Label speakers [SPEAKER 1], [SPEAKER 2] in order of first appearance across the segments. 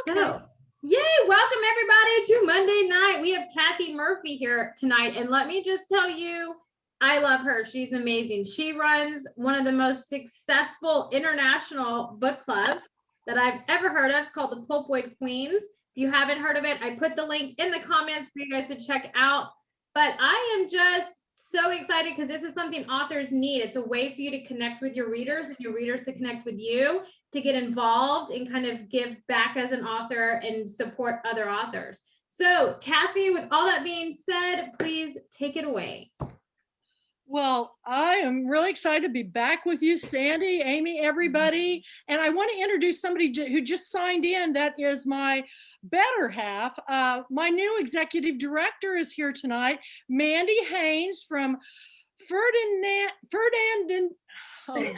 [SPEAKER 1] So, yay, welcome everybody to Monday night. We have Kathy Murphy here tonight. And let me just tell you, I love her. She's amazing. She runs one of the most successful international book clubs that I've ever heard of. It's called the Pulpwood Queens. If you haven't heard of it, I put the link in the comments for you guys to check out. But I am just so excited because this is something authors need. It's a way for you to connect with your readers and your readers to connect with you, to get involved and kind of give back as an author and support other authors. So, Kathy, with all that being said, please take it away.
[SPEAKER 2] Well, I am really excited to be back with you, Sandy, Amy, everybody. And I want to introduce somebody who just signed in. That is my better half. My new executive director is here tonight, Mandy Haynes from Ferdinand. Oh,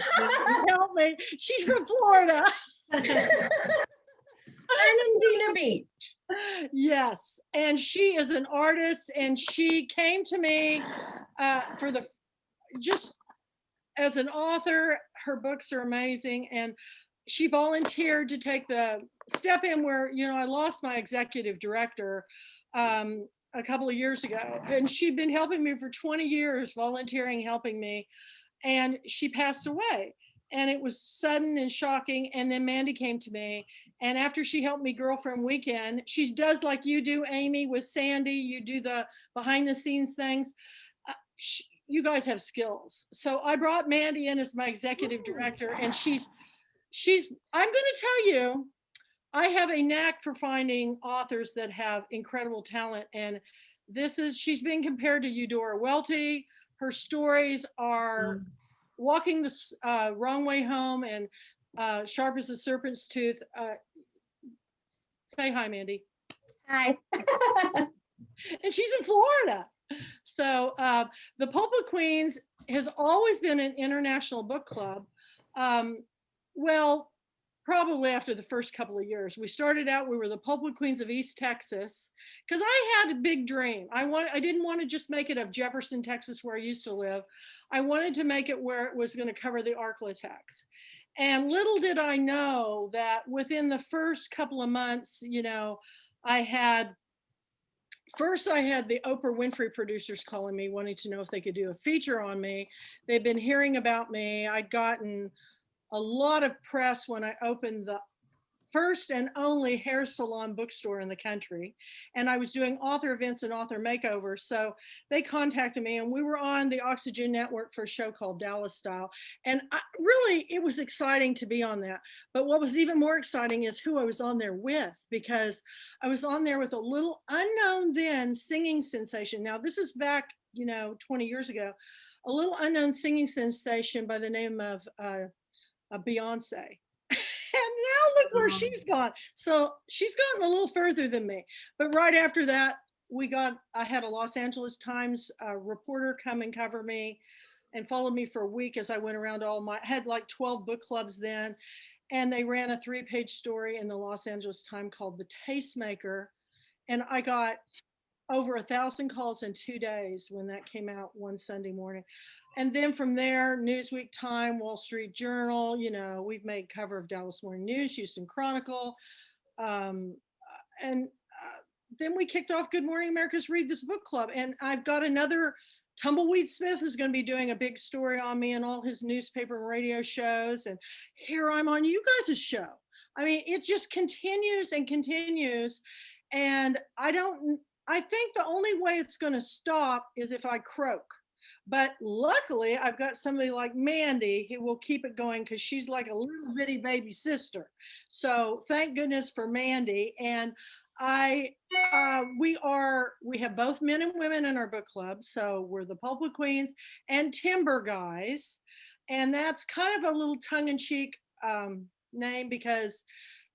[SPEAKER 2] help me. She's from Florida.
[SPEAKER 3] Fernandina Beach.
[SPEAKER 2] Yes, and she is an artist, and she came to me just as an author. Her books are amazing, and she volunteered to take the step in where, I lost my executive director a couple of years ago, and she'd been helping me for 20 years, volunteering, helping me, and she passed away. And it was sudden and shocking. And then Mandy came to me. And after she helped me Girlfriend Weekend, she does like you do, Amy, with Sandy. You do the behind the scenes things. You guys have skills. So I brought Mandy in as my executive director. And I'm going to tell you, I have a knack for finding authors that have incredible talent. And she's being compared to Eudora Welty. Her stories are Walking the Wrong Way Home and Sharp as a Serpent's Tooth. Say hi, Mandy.
[SPEAKER 3] Hi.
[SPEAKER 2] And she's in Florida. So the Pulpwood Queens has always been an international book club. Well, probably after the first couple of years. We started out, we were the Pulpwood Queens of East Texas, because I had a big dream. I didn't want to just make it of Jefferson, Texas, where I used to live. I wanted to make it where it was going to cover the Arklatex. And little did I know that within the first couple of months, I had the Oprah Winfrey producers calling me, wanting to know if they could do a feature on me. They've been hearing about me. I'd gotten a lot of press when I opened the first and only hair salon bookstore in the country. And I was doing author events and author makeovers. So they contacted me, and we were on the Oxygen Network for a show called Dallas Style. And really, it was exciting to be on that. But what was even more exciting is who I was on there with, because I was on there with a little unknown then singing sensation. Now, this is back, 20 years ago, a little unknown singing sensation by the name of Beyonce. And now look where she's gone. So she's gotten a little further than me. But right after that, I had a Los Angeles Times reporter come and cover me and followed me for a week as I went around I had like 12 book clubs then. And they ran a 3-page story in the Los Angeles Times called The Tastemaker. And I got over 1,000 calls in 2 days when that came out one Sunday morning. And then from there, Newsweek, Time, Wall Street Journal, we've made cover of Dallas Morning News, Houston Chronicle. And then we kicked off Good Morning America's Read This Book Club. And I've got another, Tumbleweed Smith is going to be doing a big story on me and all his newspaper and radio shows. And here I'm on you guys' show. I mean, it just continues and continues. And I think the only way it's going to stop is if I croak. But luckily, I've got somebody like Mandy who will keep it going, because she's like a little bitty baby sister. So thank goodness for Mandy. And we have both men and women in our book club. So we're the Pulpwood Queens and Timber Guys. And that's kind of a little tongue-in-cheek name, because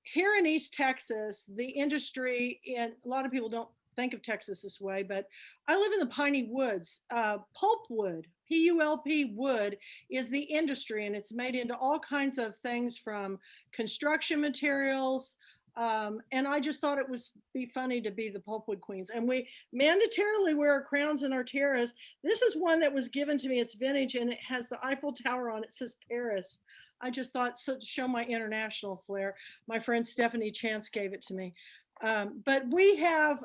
[SPEAKER 2] here in East Texas, the industry, and a lot of people don't think of Texas this way, but I live in the piney woods. Pulpwood, P-U-L-P, wood is the industry, and it's made into all kinds of things from construction materials. And I just thought it would be funny to be the Pulpwood Queens. And we mandatorily wear our crowns and our tiaras. This is one that was given to me. It's vintage, and it has the Eiffel Tower on it. It says Paris. I just thought, so to show my international flair, my friend Stephanie Chance gave it to me. But we have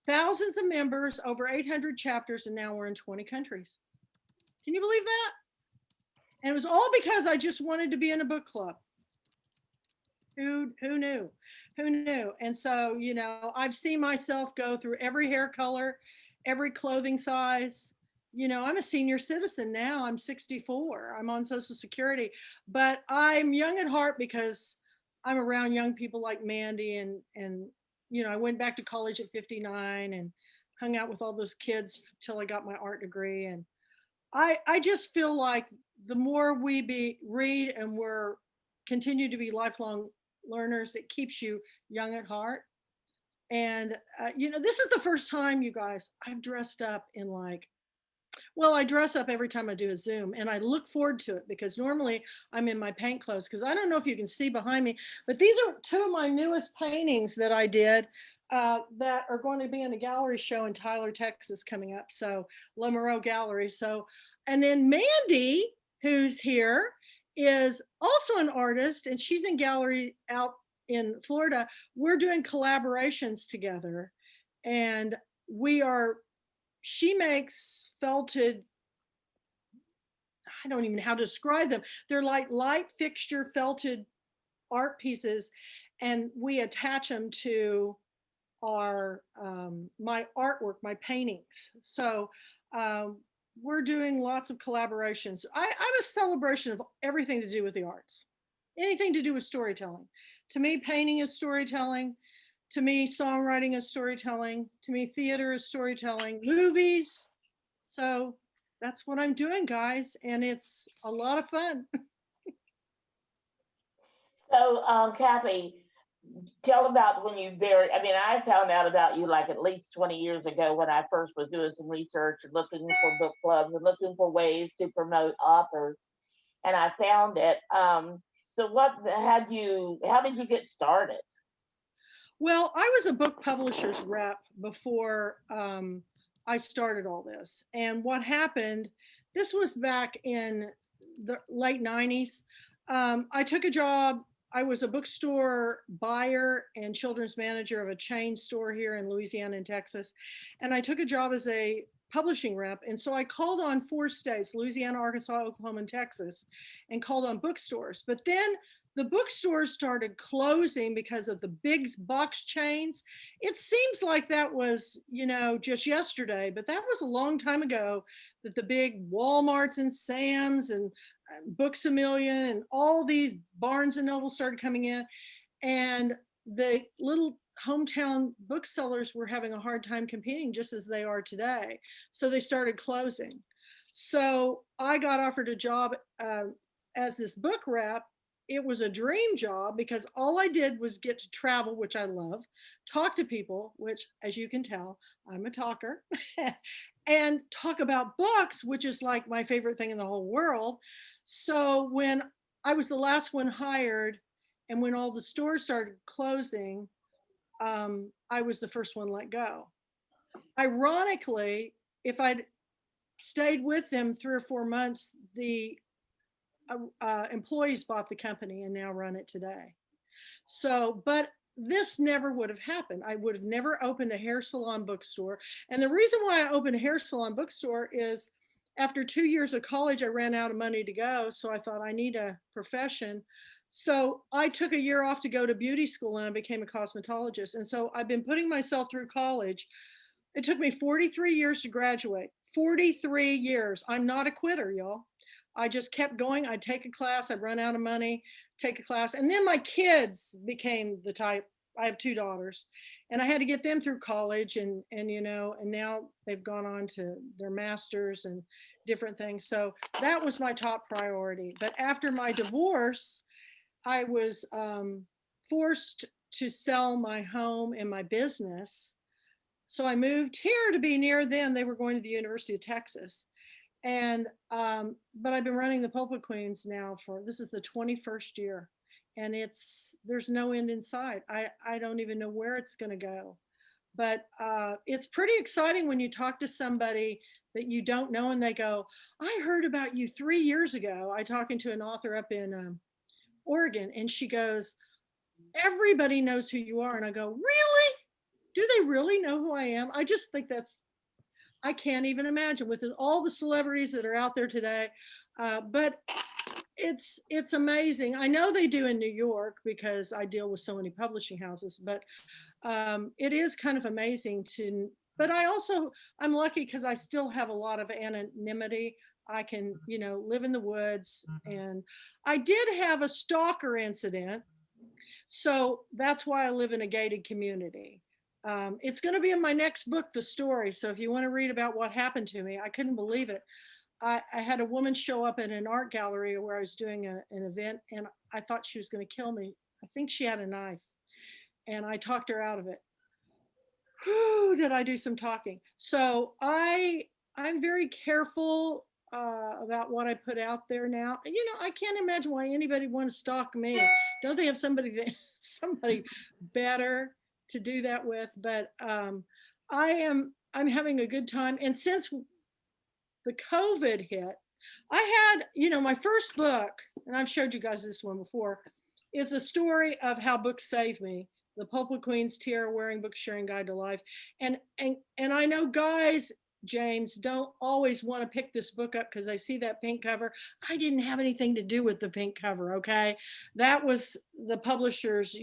[SPEAKER 2] thousands of members, over 800 chapters, and now we're in 20 countries. Can you believe that? And it was all because I just wanted to be in a book club. Who knew? Who knew? And so, you know, I've seen myself go through every hair color, every clothing size. You know, I'm a senior citizen now. I'm 64. I'm on Social Security, but I'm young at heart because I'm around young people like Mandy and you know, I went back to college at 59 and hung out with all those kids till I got my art degree. And I just feel like the more we read and we're continue to be lifelong learners, it keeps you young at heart. And you know, this is the first time, you guys, I've dressed up in like, well, I dress up every time I do a Zoom, and I look forward to it because normally I'm in my paint clothes, because I don't know if you can see behind me, but these are two of my newest paintings that I did that are going to be in a gallery show in Tyler, Texas coming up. So La Moreau Gallery. So, and then Mandy, who's here, is also an artist, and she's in gallery out in Florida. We're doing collaborations together, and she makes felted, I don't even know how to describe them. They're like light fixture felted art pieces, and we attach them to our my artwork, my paintings. So we're doing lots of collaborations. I'm a celebration of everything to do with the arts, anything to do with storytelling. To me, painting is storytelling. To me, songwriting is storytelling. To me, theater is storytelling, movies. So that's what I'm doing, guys. And it's a lot of fun.
[SPEAKER 4] So, Kathy, tell about when you I mean, I found out about you like at least 20 years ago when I first was doing some research and looking for book clubs and looking for ways to promote authors. And I found it. So how did you get started?
[SPEAKER 2] Well, I was a book publisher's rep before I started all this. And what happened, this was back in the late 90s. I took a job. I was a bookstore buyer and children's manager of a chain store here in Louisiana and Texas. And I took a job as a publishing rep. And so I called on 4 states, Louisiana, Arkansas, Oklahoma, and Texas, and called on bookstores. But then the bookstores started closing because of the big box chains. It seems like that was, you know, just yesterday, but that was a long time ago that the big Walmarts and Sam's and Books A Million and all these Barnes and Noble started coming in, and the little hometown booksellers were having a hard time competing, just as they are today. So they started closing. So I got offered a job as this book rep. It was a dream job because all I did was get to travel, which I love, talk to people, which, as you can tell, I'm a talker, and talk about books, which is like my favorite thing in the whole world. So when I was the last one hired, and when all the stores started closing, I was the first one let go. Ironically, if I'd stayed with them 3 or 4 months, the employees bought the company and now run it today. So, but this never would have happened. I would have never opened a hair salon bookstore. And the reason why I opened a hair salon bookstore is after 2 years of college, I ran out of money to go. So I thought I need a profession. So I took a year off to go to beauty school and I became a cosmetologist. And so I've been putting myself through college. It took me 43 years to graduate. 43 years. I'm not a quitter, y'all. I just kept going. I'd take a class, I'd run out of money, take a class. And then my kids became the type. I have 2 daughters, and I had to get them through college and you know, and now they've gone on to their masters and different things. So that was my top priority. But after my divorce, I was forced to sell my home and my business. So I moved here to be near them. They were going to the University of Texas. And but I've been running the Pulpit Queens now for, this is the 21st year, and there's no end in sight. I don't even know where it's going to go, but it's pretty exciting when you talk to somebody that you don't know, and they go, I heard about you 3 years ago. I talking to an author up in Oregon, and she goes, everybody knows who you are. And I go, really? Do they really know who I am? I just think I can't even imagine with all the celebrities that are out there today. But it's amazing. I know they do in New York because I deal with so many publishing houses, but it is kind of amazing but I'm lucky because I still have a lot of anonymity. I can, live in the woods, and I did have a stalker incident. So that's why I live in a gated community. It's going to be in my next book, the story. So if you want to read about what happened to me, I couldn't believe it. I had a woman show up at an art gallery where I was doing an event, and I thought she was going to kill me. I think she had a knife, and I talked her out of it. Whew, did I do some talking? So I'm very careful about what I put out there now. I can't imagine why anybody would want to stalk me. Don't they have somebody better to do that with? But I'm having a good time. And since the COVID hit, I had, my first book, and I've showed you guys this one before, is a story of how books saved me. The Pulpwood Queen's Tiara Wearing Book Sharing Guide to Life. And I know guys, James, don't always want to pick this book up because I see that pink cover. I didn't have anything to do with the pink cover, okay? That was the publishers,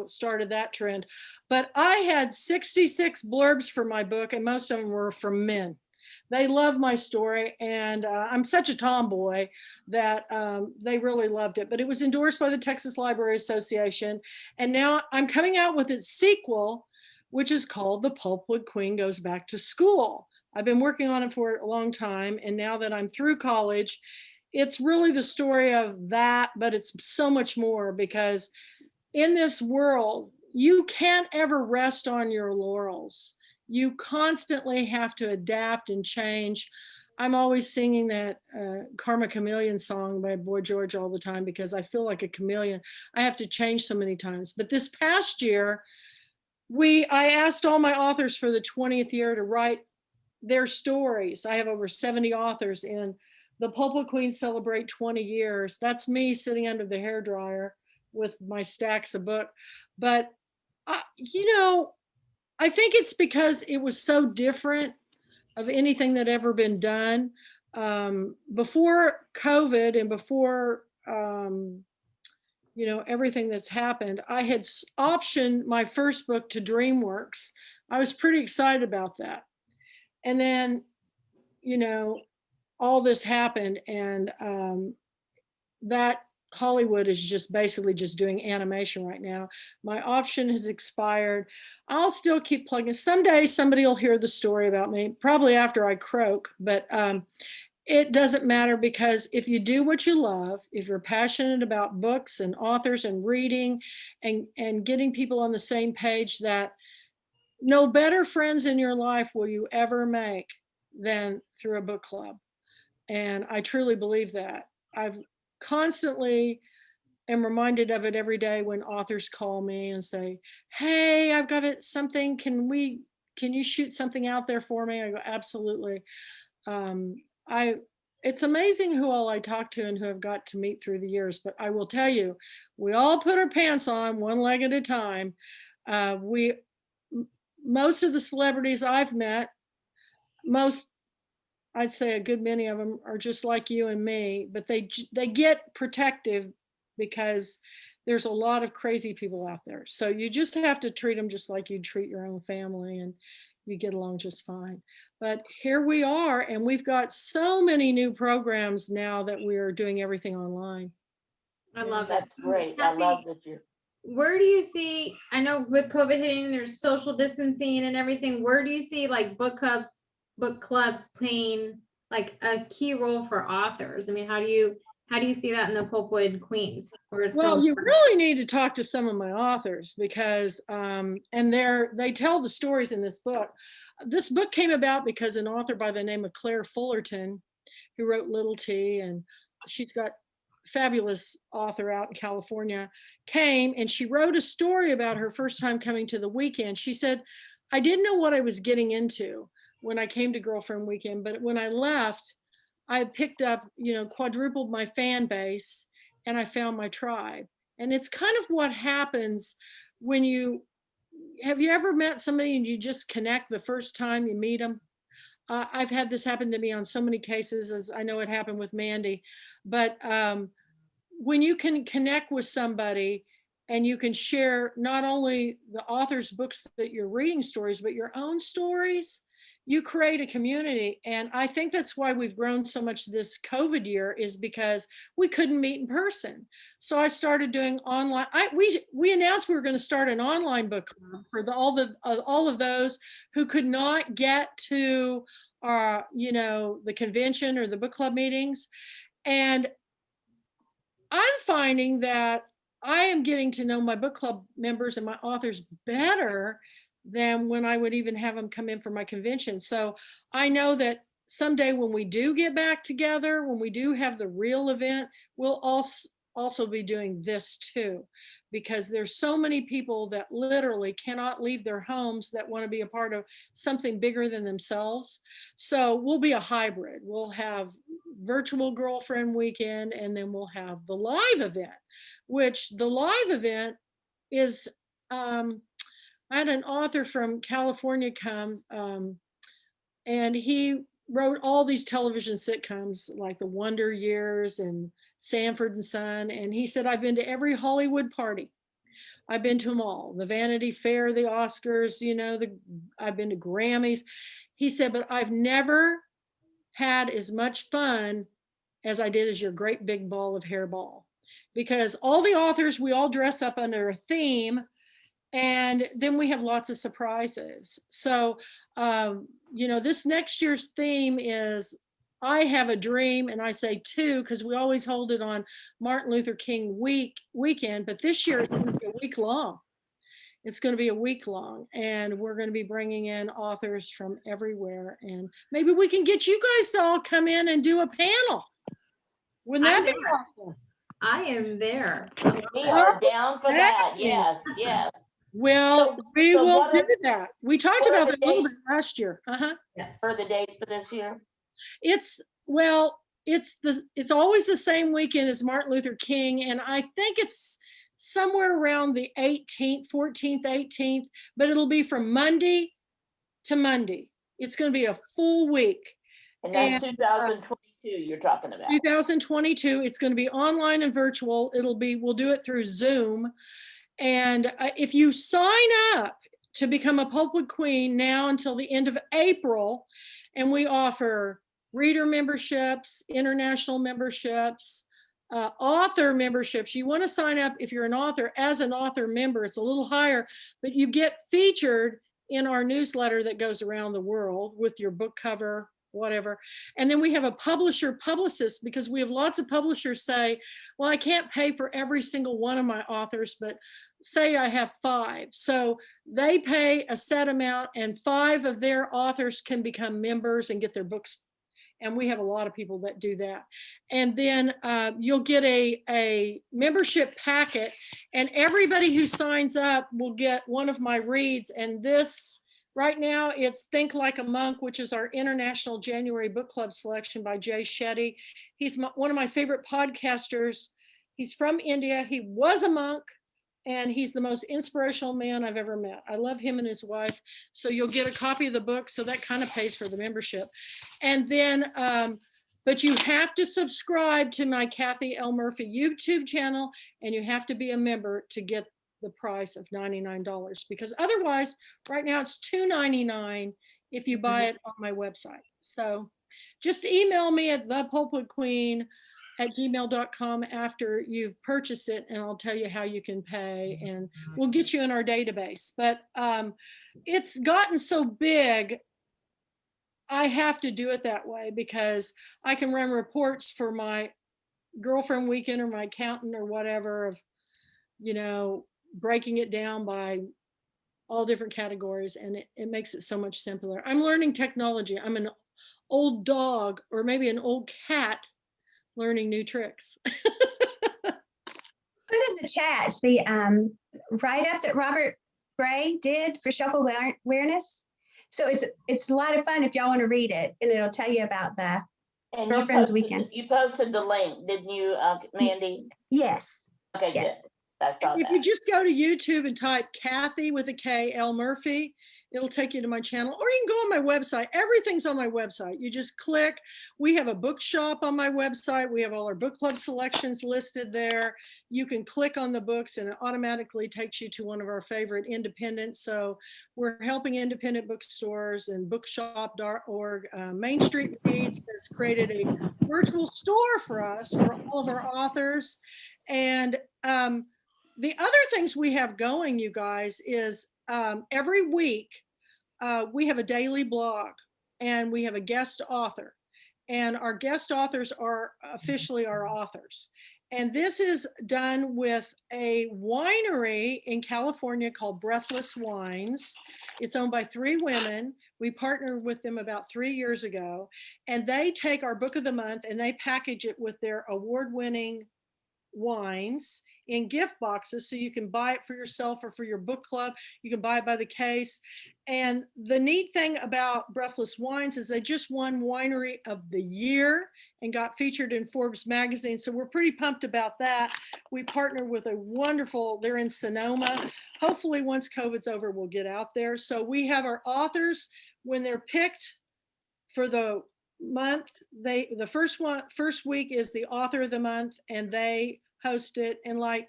[SPEAKER 2] started that trend. But I had 66 blurbs for my book, and most of them were from men. They love my story, and I'm such a tomboy that they really loved it. But it was endorsed by the Texas Library Association, and now I'm coming out with its sequel, which is called The Pulpwood Queen Goes Back to School. I've been working on it for a long time, and now that I'm through college, it's really the story of that, but it's so much more, because in this world, you can't ever rest on your laurels. You constantly have to adapt and change. I'm always singing that Karma Chameleon song by Boy George all the time because I feel like a chameleon. I have to change so many times. But this past year, I asked all my authors for the 20th year to write their stories. I have over 70 authors, and the Pulpwood Queens celebrate 20 years. That's me sitting under the hairdryer with my stacks of book. But, I think it's because it was so different of anything that ever been done. Before COVID and before, everything that's happened, I had optioned my first book to DreamWorks. I was pretty excited about that. And then, all this happened, and that Hollywood is just basically just doing animation right now. My option has expired. I'll still keep plugging. Someday somebody will hear the story about me, probably after I croak, but it doesn't matter, because if you do what you love, if you're passionate about books and authors and reading and getting people on the same page, that no better friends in your life will you ever make than through a book club. And I truly believe that. I've constantly am reminded of it every day when authors call me and say, hey, I've got something. Can you shoot something out there for me? I go, absolutely. It's amazing who all I talk to and who I've got to meet through the years. But I will tell you, we all put our pants on one leg at a time. Most of the celebrities I've met, I'd say a good many of them are just like you and me, but they get protective because there's a lot of crazy people out there. So you just have to treat them just like you'd treat your own family, and you get along just fine. But here we are, and we've got so many new programs now that we are doing everything online.
[SPEAKER 1] I love it.
[SPEAKER 4] That's great.
[SPEAKER 1] Kathy,
[SPEAKER 4] I love that you.
[SPEAKER 1] Where do you see, I know with COVID hitting, there's social distancing and everything. Where do you see like book clubs playing like a key role for authors? I mean, how do you see that in the Pulpwood Queens?
[SPEAKER 2] Well, you really need to talk to some of my authors, because and they tell the stories in this book. This book came about because an author by the name of Claire Fullerton, who wrote Little T, and she's got fabulous author out in California, came and she wrote a story about her first time coming to the weekend. She said, I didn't know what I was getting into. when I came to Girlfriend Weekend, but when I left, I picked up, quadrupled my fan base, and I found my tribe. And it's kind of what happens when have you ever met somebody and you just connect the first time you meet them? I've had this happen to me on so many cases, as I know it happened with Mandy. But when you can connect with somebody and you can share not only the author's books that you're reading stories, but your own stories, you create a community. And I think that's why we've grown so much this COVID year, is because we couldn't meet in person. So I started doing online. We announced we were going to start an online book club for all of those who could not get to the convention or the book club meetings. And I'm finding that I am getting to know my book club members and my authors better than when I would even have them come in for my convention. So I know that someday when we do get back together, when we do have the real event, we'll also be doing this too, because there's so many people that literally cannot leave their homes that want to be a part of something bigger than themselves. So we'll be a hybrid. We'll have virtual Girlfriend Weekend, and then we'll have the live event, which the live event is, I had an author from California come, and he wrote all these television sitcoms like The Wonder Years and Sanford and Son. And he said, I've been to every Hollywood party. I've been to them all, the Vanity Fair, the Oscars, I've been to Grammys. He said, but I've never had as much fun as I did as your great big ball of hair ball, because all the authors, we all dress up under a theme. And then we have lots of surprises. So, this next year's theme is I Have a Dream, and I say 2 because we always hold it on Martin Luther King weekend, but this year it's going to be a week long. It's going to be a week long, and we're going to be bringing in authors from everywhere, and maybe we can get you guys to all come in and do a panel. Wouldn't that be awesome?
[SPEAKER 1] I am there.
[SPEAKER 4] We are down for that. Yes, yes.
[SPEAKER 2] Well, we will do that. We talked about that a little bit last year.
[SPEAKER 1] Yes.
[SPEAKER 4] For the dates for this year?
[SPEAKER 2] It's always the same weekend as Martin Luther King, and I think it's somewhere around the 18th, 14th, 18th, but it'll be from Monday to Monday. It's going to be a full week.
[SPEAKER 4] And that's 2022 you're talking about.
[SPEAKER 2] 2022. It's going to be online and virtual. We'll do it through Zoom. And if you sign up to become a Pulpwood Queen now until the end of April, and we offer reader memberships, international memberships, author memberships. You want to sign up if you're an author as an author member. It's a little higher, but you get featured in our newsletter that goes around the world with your book cover, whatever. And then we have a publicist, because we have lots of publishers say, well, I can't pay for every single one of my authors, but say I have 5. So they pay a set amount, and 5 of their authors can become members and get their books. And we have a lot of people that do that. And then you'll get a membership packet, and everybody who signs up will get one of my reads. And this, right now, it's Think Like a Monk, which is our International January Book Club selection by Jay Shetty. He's one of my favorite podcasters. He's from India. He was a monk, and he's the most inspirational man I've ever met. I love him and his wife. So you'll get a copy of the book. So that kind of pays for the membership. And then, but you have to subscribe to my Kathy L. Murphy YouTube channel, and you have to be a member to get the price of $99, because otherwise right now it's $2.99 if you buy it on my website. So just email me at thepulpwoodqueen@gmail.com after you've purchased it, and I'll tell you how you can pay, and we'll get you in our database. But it's gotten so big, I have to do it that way, because I can run reports for my Girlfriend Weekend or my accountant or whatever of, breaking it down by all different categories, and it makes it so much simpler. I'm learning technology. I'm an old dog, or maybe an old cat, learning new tricks.
[SPEAKER 3] Put in the chats the write-up that Robert Gray did for Shelf Awareness. So it's a lot of fun if y'all want to read it, and it'll tell you about the
[SPEAKER 4] And
[SPEAKER 3] Girlfriends Weekend.
[SPEAKER 4] you posted the link, didn't you, Mandy?
[SPEAKER 3] yes.
[SPEAKER 4] Okay,
[SPEAKER 3] Yes.
[SPEAKER 4] good. I saw
[SPEAKER 2] If you
[SPEAKER 4] that.
[SPEAKER 2] just go to YouTube and type Kathy with a K, L Murphy, it'll take you to my channel, or you can go on my website. Everything's on my website. You just click. We have a bookshop on my website. We have all our book club selections listed there. You can click on the books and it automatically takes you to one of our favorite independents. So we're helping independent bookstores, and bookshop.org. Main Street Reads has created a virtual store for us, for all of our authors. And the other things we have going, you guys, is every week we have a daily blog and we have a guest author. And our guest authors are officially our authors. And this is done with a winery in California called Breathless Wines. It's owned by 3 women. We partnered with them about 3 years ago. And they take our book of the month and they package it with their award-winning wines in gift boxes, so you can buy it for yourself or for your book club. You can buy it by the case. And the neat thing about Breathless Wines is they just won Winery of the Year and got featured in Forbes magazine. So we're pretty pumped about that. We partner with a wonderful, they're in Sonoma. Hopefully once COVID's over, we'll get out there. So we have our authors, when they're picked for the month, the first week is the author of the month, and they host it. And like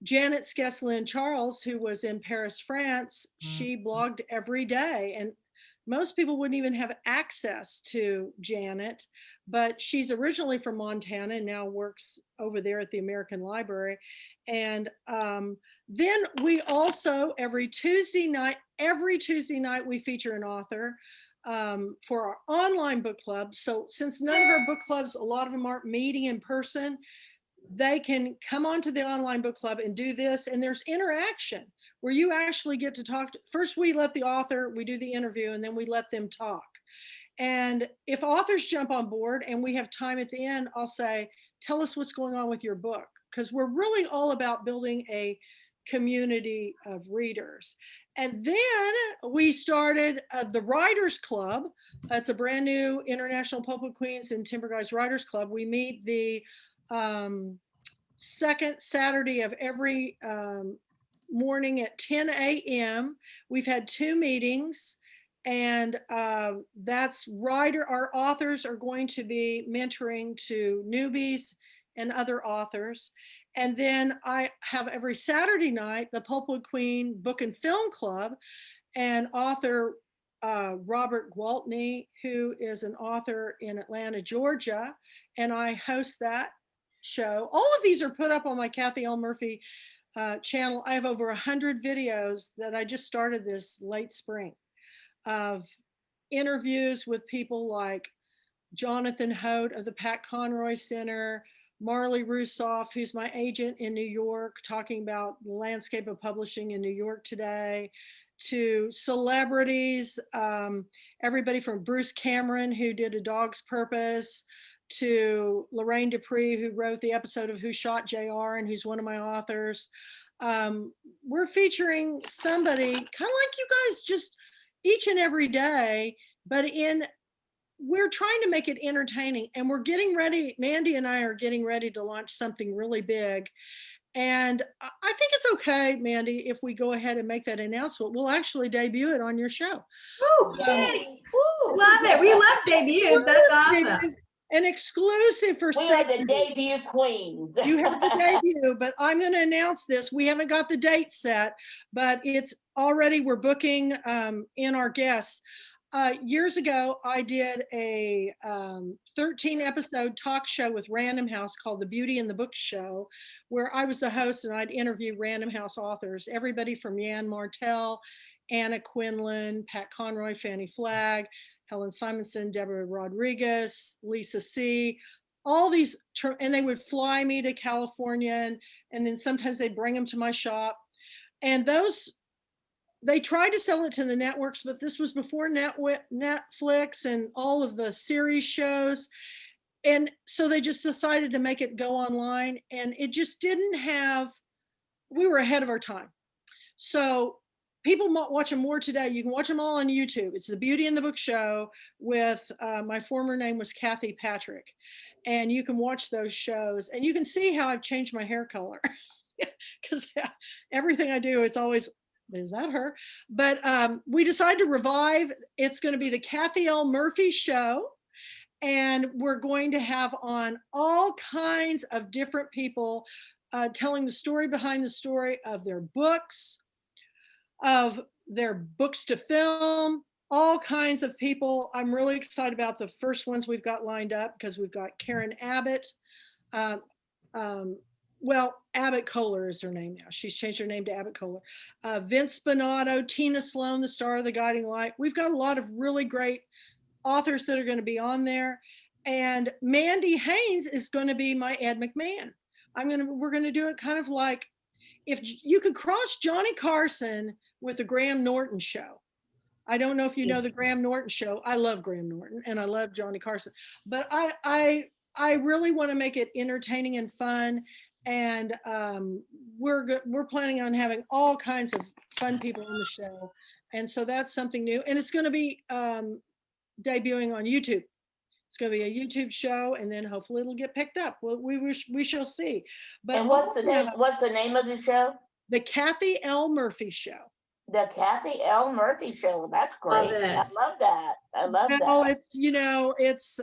[SPEAKER 2] Janet Skeslin Charles, who was in Paris, France, she blogged every day, and most people wouldn't even have access to Janet, but she's originally from Montana and now works over there at the American Library. And then we also, every Tuesday night, we feature an author for our online book club. So since none of our book clubs, a lot of them aren't meeting in person, they can come onto the online book club and do this. And there's interaction where you actually get to talk. First, we let the author, we do the interview, and then we let them talk. And if authors jump on board and we have time at the end, I'll say, tell us what's going on with your book. Because we're really all about building a community of readers. And then we started the Writers Club. It's a brand new International Pulpit Queens and Timber Guys Writers Club. We meet the second Saturday of every morning at 10 a.m. We've had 2 meetings, and that's our authors are going to be mentoring to newbies and other authors. And then I have every Saturday night, the Pulpwood Queen Book and Film Club, and author Robert Gwaltney, who is an author in Atlanta, Georgia, and I host that show. All of these are put up on my Kathy L. Murphy channel. I have over 100 videos that I just started this late spring of interviews with people like Jonathan Hote of the Pat Conroy Center, Marley Rusoff, who's my agent in New York, talking about the landscape of publishing in New York today, to celebrities, everybody from Bruce Cameron, who did A Dog's Purpose, to Lorraine Dupree, who wrote the episode of Who Shot JR and who's one of my authors. We're featuring somebody kind of like you guys just each and every day, but we're trying to make it entertaining, and we're getting ready. Mandy and I are getting ready to launch something really big. And I think it's okay, Mandy, if we go ahead and make that announcement. We'll actually debut it on your show.
[SPEAKER 1] Woo, yay. Love it. We love debuts. That's awesome.
[SPEAKER 2] An exclusive for
[SPEAKER 4] We are the debut queens.
[SPEAKER 2] You have the debut, but I'm going to announce this. We haven't got the date set, but it's already, we're booking in our guests. Years ago, I did a 13-episode talk show with Random House called The Beauty in the Book Show, where I was the host and I'd interview Random House authors, everybody from Yann Martel, Anna Quinlan, Pat Conroy, Fannie Flagg, Helen Simonson, Deborah Rodriguez, Lisa C., all these, and they would fly me to California, and then sometimes they'd bring them to my shop. And those, they tried to sell it to the networks, but this was before Netflix and all of the series shows. And so they just decided to make it go online, and it just didn't have, we were ahead of our time. So people watch them more today. You can watch them all on YouTube. It's the Beauty and the Book Show with my former name was Kathy Patrick. And you can watch those shows and you can see how I've changed my hair color because everything I do, it's always, is that her? But we decided to revive. It's going to be the Kathy L. Murphy Show. And we're going to have on all kinds of different people telling the story behind the story of their books, of their books to film, all kinds of people. I'm really excited about the first ones we've got lined up because we've got Karen Abbott. Well, Abbott Kohler is her name now. She's changed her name to Abbott Kohler. Vince Spinato, Tina Sloan, the star of The Guiding Light. We've got a lot of really great authors that are going to be on there. And Mandy Haynes is going to be my Ed McMahon. We're going to do it kind of like, if you could cross Johnny Carson with the Graham Norton show. I don't know if you know the Graham Norton show. I love Graham Norton and I love Johnny Carson, but I really want to make it entertaining and fun. And we're planning on having all kinds of fun people on the show. And so that's something new. And it's going to be debuting on YouTube. It's going to be a YouTube show, and then hopefully it'll get picked up. Well, we shall see. But
[SPEAKER 4] And what's the name of the show?
[SPEAKER 2] The Kathy L. Murphy Show.
[SPEAKER 4] The Kathy L. Murphy Show. That's great. I love that. I love that.
[SPEAKER 2] Oh, it's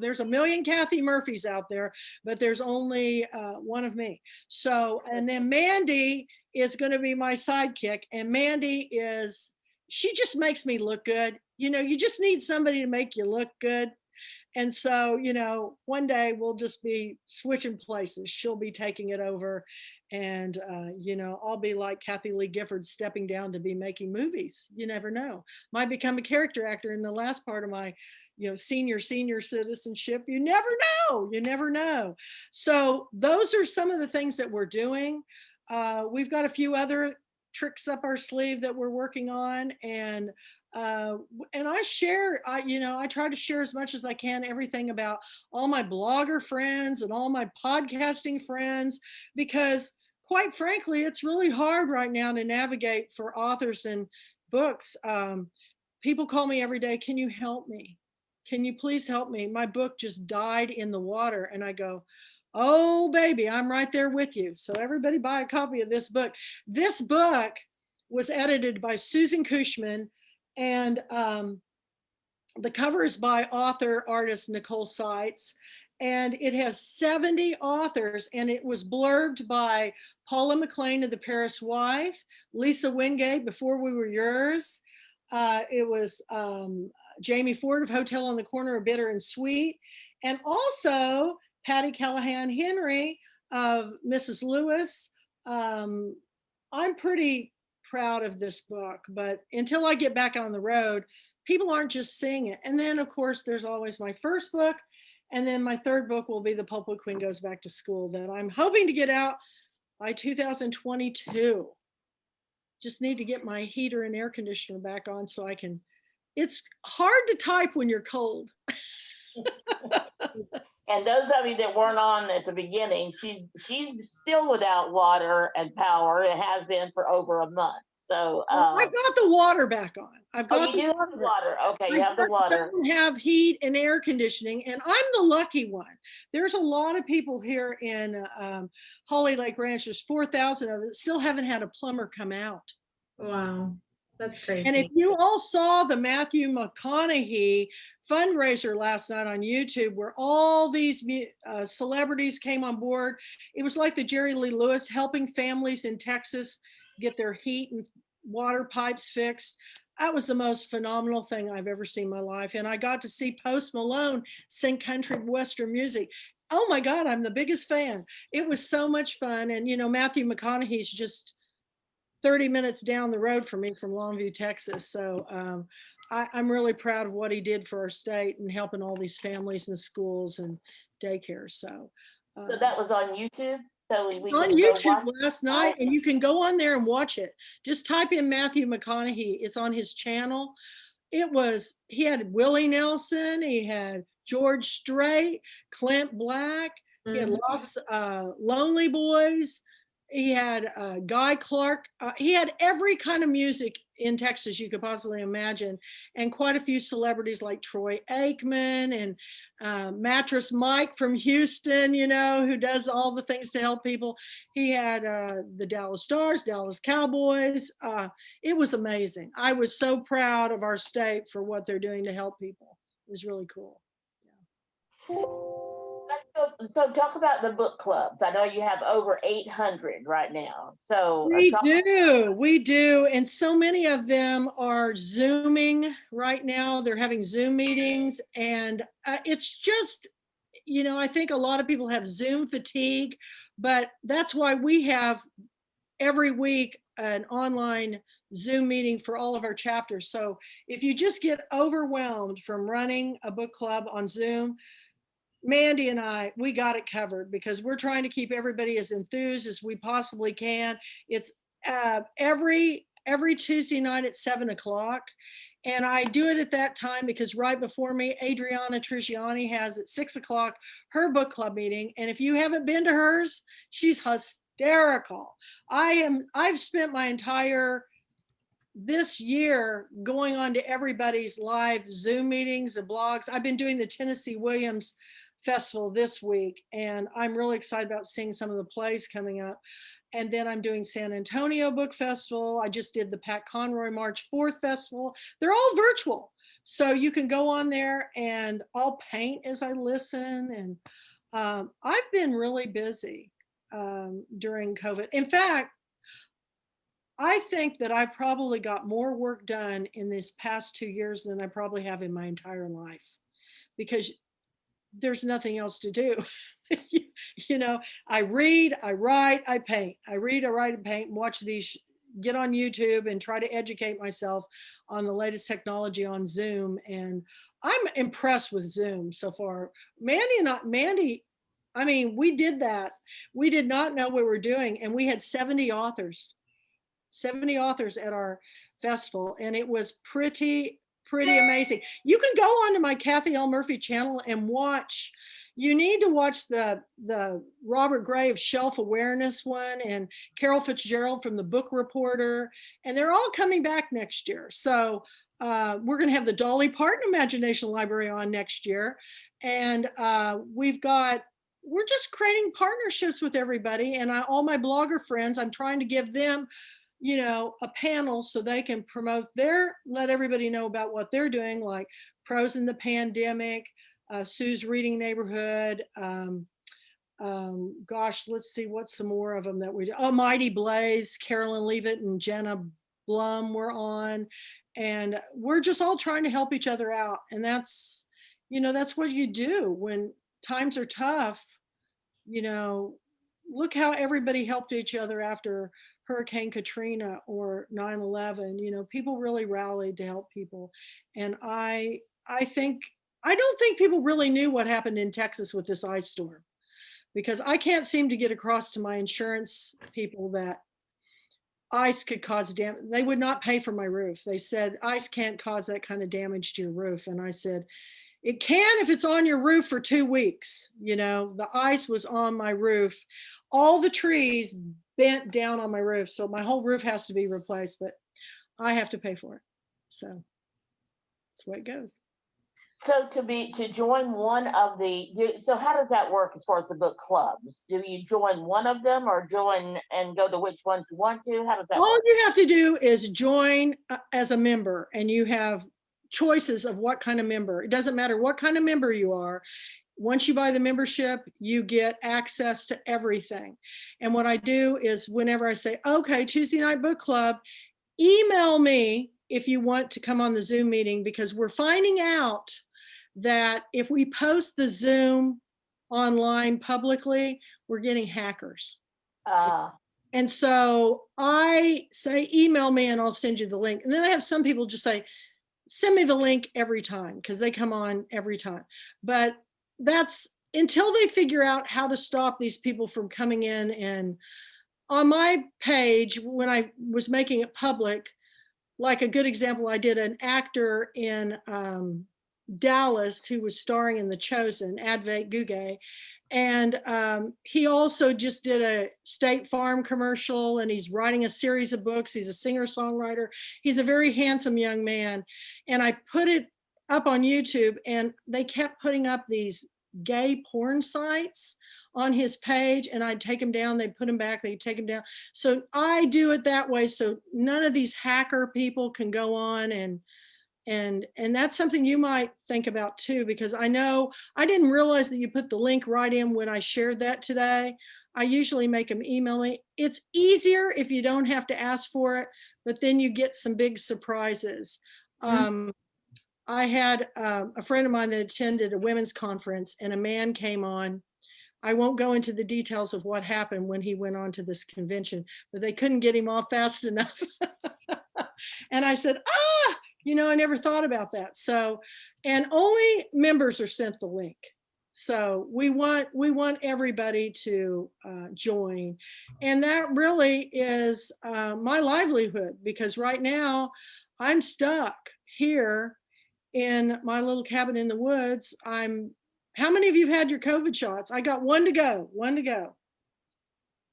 [SPEAKER 2] there's a million Kathy Murphys out there, but there's only one of me. So, and then Mandy is going to be my sidekick, and Mandy she just makes me look good. You just need somebody to make you look good. And so, one day we'll just be switching places. She'll be taking it over. And, I'll be like Kathy Lee Gifford stepping down to be making movies. You never know. Might become a character actor in the last part of my, senior citizenship. You never know. You never know. So those are some of the things that we're doing. We've got a few other tricks up our sleeve that we're working on. And I share, I try to share as much as I can, everything about all my blogger friends and all my podcasting friends, because quite frankly, it's really hard right now to navigate for authors and books. People call me every day. Can you help me? Can you please help me? My book just died in the water. And I go, oh, baby, I'm right there with you. So everybody buy a copy of this book. This book was edited by Susan Cushman. And the cover is by artist Nicole Seitz, and it has 70 authors, and it was blurbed by Paula McLean of The Paris Wife, Lisa Wingate, Before We Were Yours. It was Jamie Ford of Hotel on the Corner of Bitter and Sweet, and also Patty Callahan Henry of Mrs. Lewis. I'm pretty proud of this book, but until I get back on the road, people aren't just seeing it. And then of course there's always my first book, and then my third book will be The Pulpwood Queen Goes Back to School, that I'm hoping to get out by 2022. Just need to get my heater and air conditioner back on so I can. It's hard to type when you're cold.
[SPEAKER 4] And those of you that weren't on at the beginning, she's still without water and power. It has been for over a month. So
[SPEAKER 2] I've got the water back on. I've got
[SPEAKER 4] you do have the water. Okay, you have the water.
[SPEAKER 2] I have heat and air conditioning, and I'm the lucky one. There's a lot of people here in Holly Lake Ranch. There's 4,000 of them that still haven't had a plumber come out.
[SPEAKER 1] Wow, that's crazy.
[SPEAKER 2] And if you all saw the Matthew McConaughey fundraiser last night on YouTube, where all these celebrities came on board, it was like the Jerry Lee Lewis helping families in Texas get their heat and water pipes fixed. That was the most phenomenal thing I've ever seen in my life. And I got to see Post Malone sing country western music. Oh my God, I'm the biggest fan. It was so much fun. And Matthew McConaughey's just 30 minutes down the road from me from Longview, Texas. So I'm really proud of what he did for our state and helping all these families and schools and daycare. So
[SPEAKER 4] that was on YouTube? So we
[SPEAKER 2] on YouTube last night, and you can go on there and watch it. Just type in Matthew McConaughey. It's on his channel. He had Willie Nelson, he had George Strait, Clint Black, he had Lonely Boys, He had Guy Clark. He had every kind of music in Texas you could possibly imagine, and quite a few celebrities like Troy Aikman and Mattress Mike from Houston, you know, who does all the things to help people. He had the Dallas Stars, Dallas Cowboys. It was amazing. I was so proud of our state for what they're doing to help people. It was really cool.
[SPEAKER 4] So talk about the book clubs. I know you have over 800 right now. So
[SPEAKER 2] We do. And so many of them are Zooming right now. They're having Zoom meetings. And it's just, you know, I think a lot of people have Zoom fatigue, but that's why we have every week an online Zoom meeting for all of our chapters. So if you just get overwhelmed from running a book club on Zoom, Mandy and I, we got it covered because we're trying to keep everybody as enthused as we possibly can. It's every Tuesday night at 7 o'clock. And I do it at that time because right before me, Adriana Trigiani has at 6 o'clock her book club meeting. And if you haven't been to hers, she's hysterical. I've spent my entire this year going on to everybody's live Zoom meetings and blogs. I've been doing the Tennessee Williams Festival this week, and I'm really excited about seeing some of the plays coming up. And then I'm doing San Antonio Book Festival. I just did the Pat Conroy March 4th Festival. They're all virtual. So you can go on there and I'll paint as I listen. And I've been really busy during COVID. In fact, I think that I probably got more work done in this past 2 years than I probably have in my entire life because there's nothing else to do. You know, I read, I write, I paint. I read, I write, and paint, and watch these, get on YouTube and try to educate myself on the latest technology on Zoom. And I'm impressed with Zoom so far. Mandy, I mean, we did that. We did not know what we were doing. And we had 70 authors at our festival. And it was pretty amazing. You can go onto my Kathy L. Murphy channel and watch. You need to watch the Robert Graves Shelf Awareness one and Carol Fitzgerald from the Book Reporter, and they're all coming back next year. So we're going to have the Dolly Parton Imagination Library on next year, and we're just creating partnerships with everybody. And all my blogger friends, I'm trying to give them, you know, a panel so they can promote let everybody know about what they're doing, like Pros in the Pandemic, Sue's Reading Neighborhood. Gosh, let's see, what's some more of them that we do? Oh, Mighty Blaze, Carolyn Leavitt and Jenna Blum were on. And we're just all trying to help each other out. And that's, you know, that's what you do when times are tough. You know, look how everybody helped each other after Hurricane Katrina or 9/11. You know, people really rallied to help people. And I don't think people really knew what happened in Texas with this ice storm, because I can't seem to get across to my insurance people that ice could cause damage. They would not pay for my roof. They said, ice can't cause that kind of damage to your roof. And I said, it can if it's on your roof for 2 weeks. You know, the ice was on my roof. All the trees bent down on my roof. So my whole roof has to be replaced, but I have to pay for it. So that's the way it goes.
[SPEAKER 4] So to join one of so how does that work as far as the book clubs? Do you join one of them or join and go to which ones you want to? How does that
[SPEAKER 2] All
[SPEAKER 4] work?
[SPEAKER 2] you have to do is join as a member, and you have choices of what kind of member. It doesn't matter what kind of member you are. Once you buy the membership, you get access to everything. And what I do is whenever I say, okay, Tuesday night book club, email me if you want to come on the Zoom meeting, because we're finding out that if we post the Zoom online publicly, we're getting hackers. And so I say, email me and I'll send you the link. And then I have some people just say, send me the link every time, because they come on every time. But that's until they figure out how to stop these people from coming in. And on my page, when I was making it public, like a good example, I did an actor in Dallas, who was starring in The Chosen, Advait Guge. And he also just did a State Farm commercial, and he's writing a series of books. He's a singer-songwriter. He's a very handsome young man. And I put it up on YouTube, and they kept putting up these gay porn sites on his page, and I'd take them down, they'd put them back, they'd take them down. So I do it that way, so none of these hacker people can go on and that's something you might think about too, because I know I didn't realize that you put the link right in when I shared that today. I usually make them email me. It's easier if you don't have to ask for it, but then you get some big surprises. I had a friend of mine that attended a women's conference, and a man came on. I won't go into the details of what happened when he went on to this convention, but they couldn't get him off fast enough. And I said, I never thought about that. So, and only members are sent the link. So we want everybody to join. And that really is my livelihood, because right now I'm stuck here in my little cabin in the woods. How many of you have had your COVID shots? I got one to go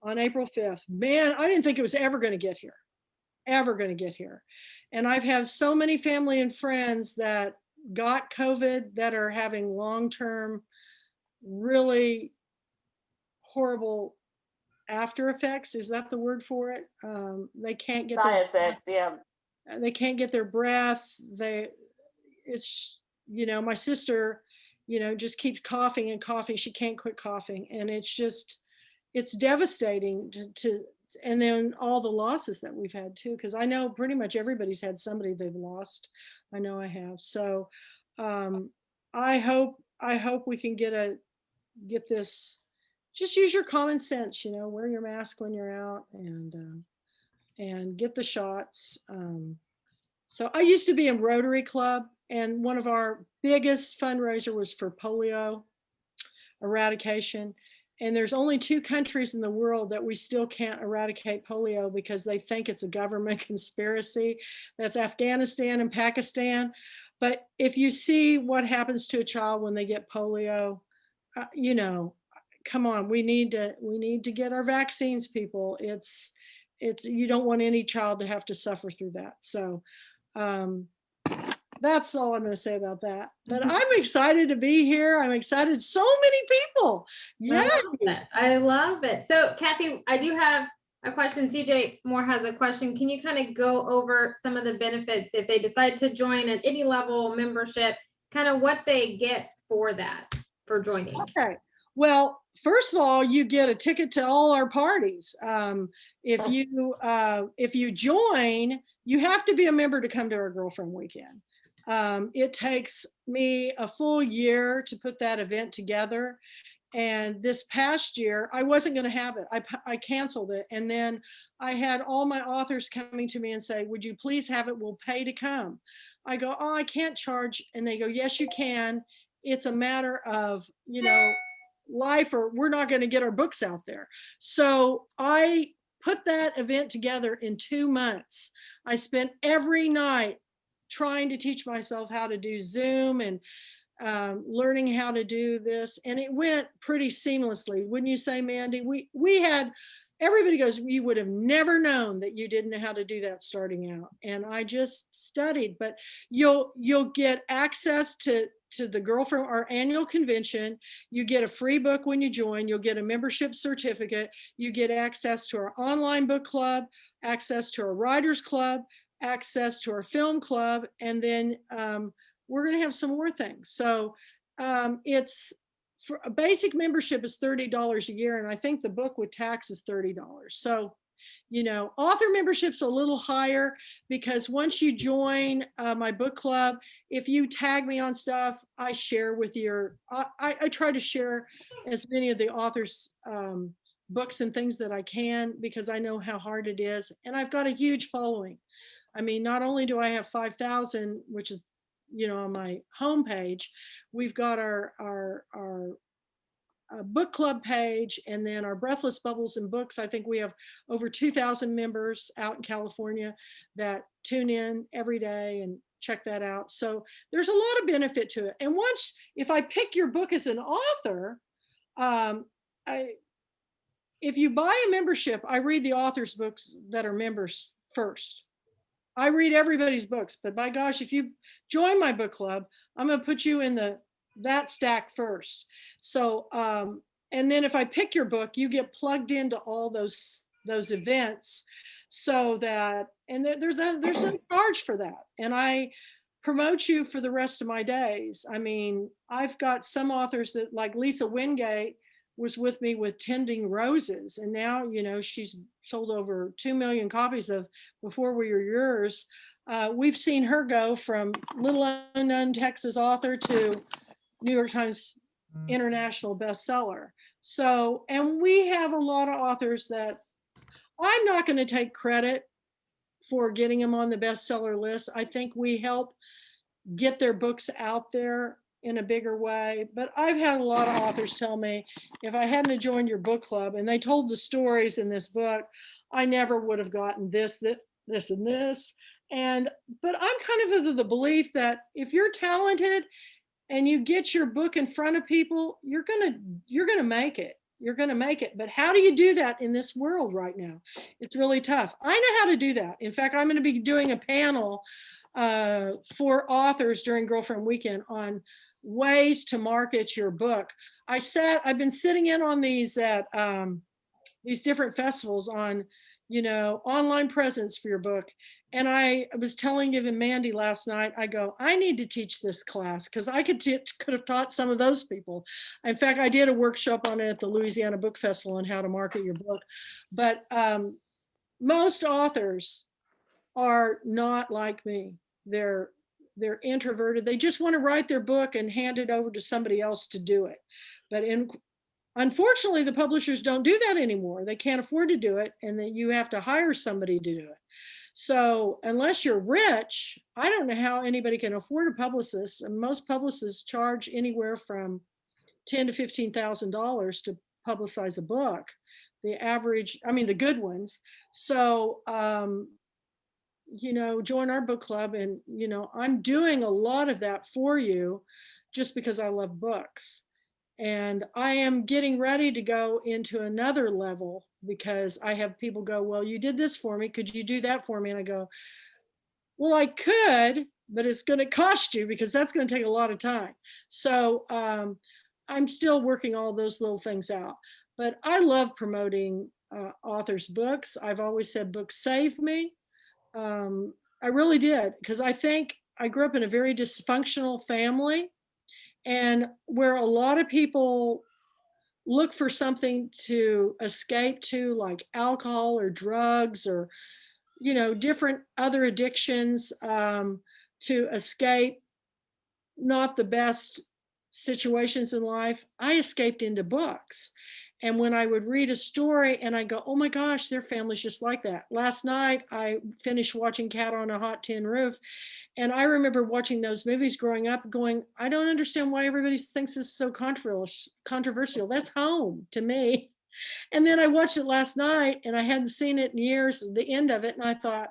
[SPEAKER 2] on April 5th. Man, I didn't think it was ever going to get here. And I've had so many family and friends that got COVID that are having long-term, really horrible after effects. Is that the word for it? They can't get
[SPEAKER 4] Side effects, yeah.
[SPEAKER 2] they can't get their breath. My sister, just keeps coughing and coughing. She can't quit coughing. And it's devastating and then all the losses that we've had too, because I know pretty much everybody's had somebody they've lost. I know I have. So I hope we can get this. Just use your common sense, wear your mask when you're out, and get the shots. So I used to be in Rotary Club, and one of our biggest fundraiser was for polio eradication. And there's only 2 countries in the world that we still can't eradicate polio because they think it's a government conspiracy. That's Afghanistan and Pakistan. But if you see what happens to a child when they get polio, come on, we need to get our vaccines, people. It's you don't want any child to have to suffer through that. So that's all I'm going to say about that. But I'm excited to be here. I'm excited. So many people. Yeah.
[SPEAKER 1] I love it. So Kathy, I do have a question. CJ Moore has a question. Can you kind of go over some of the benefits if they decide to join at any level membership, kind of what they get for joining?
[SPEAKER 2] Okay. Well, first of all, you get a ticket to all our parties. If you join, you have to be a member to come to our Girlfriend Weekend. It takes me a full year to put that event together. And this past year, I wasn't going to have it. I canceled it. And then I had all my authors coming to me and say, would you please have it? We'll pay to come. I go, oh, I can't charge. And they go, yes, you can. It's a matter of, life, or we're not going to get our books out there. So I put that event together in 2 months. I spent every night trying to teach myself how to do Zoom and learning how to do this. And it went pretty seamlessly. Wouldn't you say, Mandy? We had, everybody goes, you would have never known that you didn't know how to do that starting out. And I just studied, but you'll get access to the Girlfriend, our annual convention. You get a free book when you join. You'll get a membership certificate. You get access to our online book club, access to our writers club, access to our film club, and then we're going to have some more things. So it's for a basic membership is $30 a year, and I think the book with tax is $30. So author membership's a little higher, because once you join my book club, if you tag me on stuff, I share with I try to share as many of the authors' books and things that I can, because I know how hard it is. And I've got a huge following. I mean, not only do I have 5,000, which is, on my homepage, we've got our book club page, and then our Breathless Bubbles and Books. I think we have over 2,000 members out in California that tune in every day and check that out. So there's a lot of benefit to it. And once, if I pick your book as an author, if you buy a membership, I read the author's books that are members first. I read everybody's books, but by gosh, if you join my book club, I'm going to put you in that stack first. So, and then if I pick your book, you get plugged into all those events, so that, and there's no charge for that. And I promote you for the rest of my days. I mean, I've got some authors that, like Lisa Wingate, was with me with Tending Roses, and now, you know, she's sold over 2 million copies of Before We Were Yours. We've seen her go from little unknown Texas author to New York Times international bestseller. So, and we have a lot of authors that I'm not going to take credit for getting them on the bestseller list. I think we help get their books out there in a bigger way. But I've had a lot of authors tell me, if I hadn't joined your book club and they told the stories in this book, I never would have gotten this, and this. But I'm kind of the belief that if you're talented and you get your book in front of people, you're gonna make it. You're gonna make it. But how do you do that in this world right now? It's really tough. I know how to do that. In fact, I'm gonna be doing a panel for authors during Girlfriend Weekend on ways to market your book. I've been sitting in on these at these different festivals on, you know, online presence for your book. And I was telling even Mandy last night, I go, I need to teach this class, because I could have taught some of those people. In fact, I did a workshop on it at the Louisiana Book Festival on how to market your book. But most authors are not like me. They're introverted. They just want to write their book and hand it over to somebody else to do it. But unfortunately, the publishers don't do that anymore. They can't afford to do it, and then you have to hire somebody to do it. So unless you're rich, I don't know how anybody can afford a publicist. And most publicists charge anywhere from $10,000 to $15,000 to publicize a book. The average, I mean, the good ones. So, you know, join our book club, and, you know, I'm doing a lot of that for you just because I love books. And I am getting ready to go into another level, because I have people go, well, you did this for me. Could you do that for me? And I go, well, I could, but it's going to cost you, because that's going to take a lot of time. So I'm still working all those little things out. But I love promoting authors' books. I've always said books save me. I really did, because I think I grew up in a very dysfunctional family, and where a lot of people look for something to escape to, like alcohol or drugs, or, you know, different other addictions, to escape not the best situations in life. I escaped into books. And when I would read a story and I go, oh my gosh, their family's just like that. Last night, I finished watching Cat on a Hot Tin Roof. And I remember watching those movies growing up going, I don't understand why everybody thinks this is so controversial. That's home to me. And then I watched it last night, and I hadn't seen it in years, the end of it. And I thought,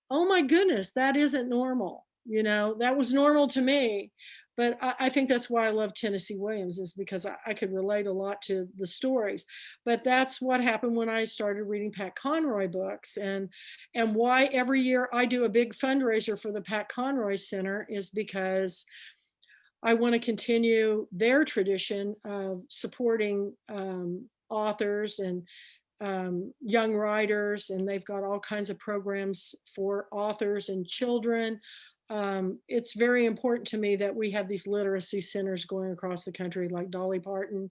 [SPEAKER 2] oh my goodness, that isn't normal. You know, that was normal to me. But I think that's why I love Tennessee Williams, is because I could relate a lot to the stories. But that's what happened when I started reading Pat Conroy books, and why every year I do a big fundraiser for the Pat Conroy Center is because I want to continue their tradition of supporting authors and young writers, and they've got all kinds of programs for authors and children. It's very important to me that we have these literacy centers going across the country, like Dolly Parton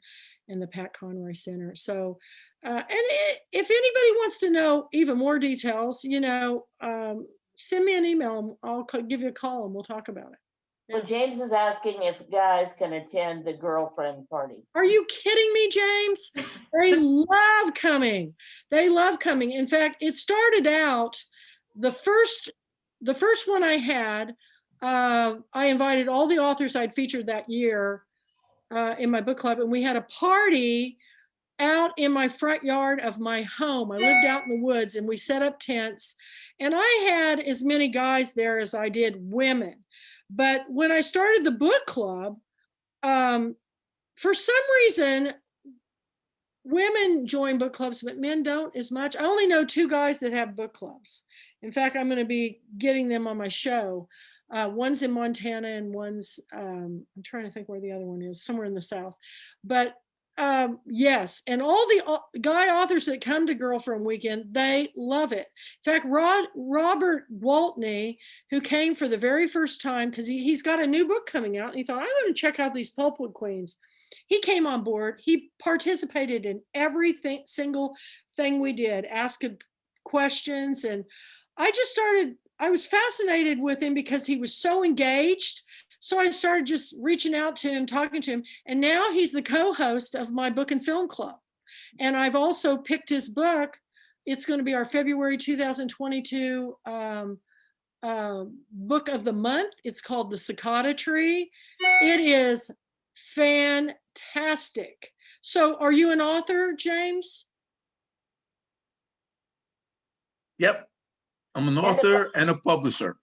[SPEAKER 2] and the Pat Conroy Center. So, if anybody wants to know even more details, you know, send me an email. I'll give you a call and we'll talk about it.
[SPEAKER 4] Well, James is asking if guys can attend the girlfriend party.
[SPEAKER 2] Are you kidding me, James? They love coming. They love coming. In fact, it started out, the first one I had, I invited all the authors I'd featured that year in my book club, and we had a party out in my front yard of my home. I lived out in the woods, and we set up tents, and I had as many guys there as I did women. But when I started the book club, for some reason, women join book clubs, but men don't as much. I only know 2 guys that have book clubs. In fact, I'm going to be getting them on my show. One's in Montana, and one's, I'm trying to think where the other one is, somewhere in the South. But yes, and all the guy authors that come to Girlfriend Weekend, they love it. In fact, Robert Waltney, who came for the very first time, because he's got a new book coming out, and he thought, I'm going to check out these Pulpwood Queens. He came on board. He participated in everything, single thing we did, asked questions. And I was fascinated with him because he was so engaged. So I started just reaching out to him, talking to him. And now he's the co-host of my book and film club. And I've also picked his book. It's going to be our February 2022 book of the month. It's called The Cicada Tree. It is fantastic. So are you an author, James?
[SPEAKER 5] Yep. I'm an author and a publisher.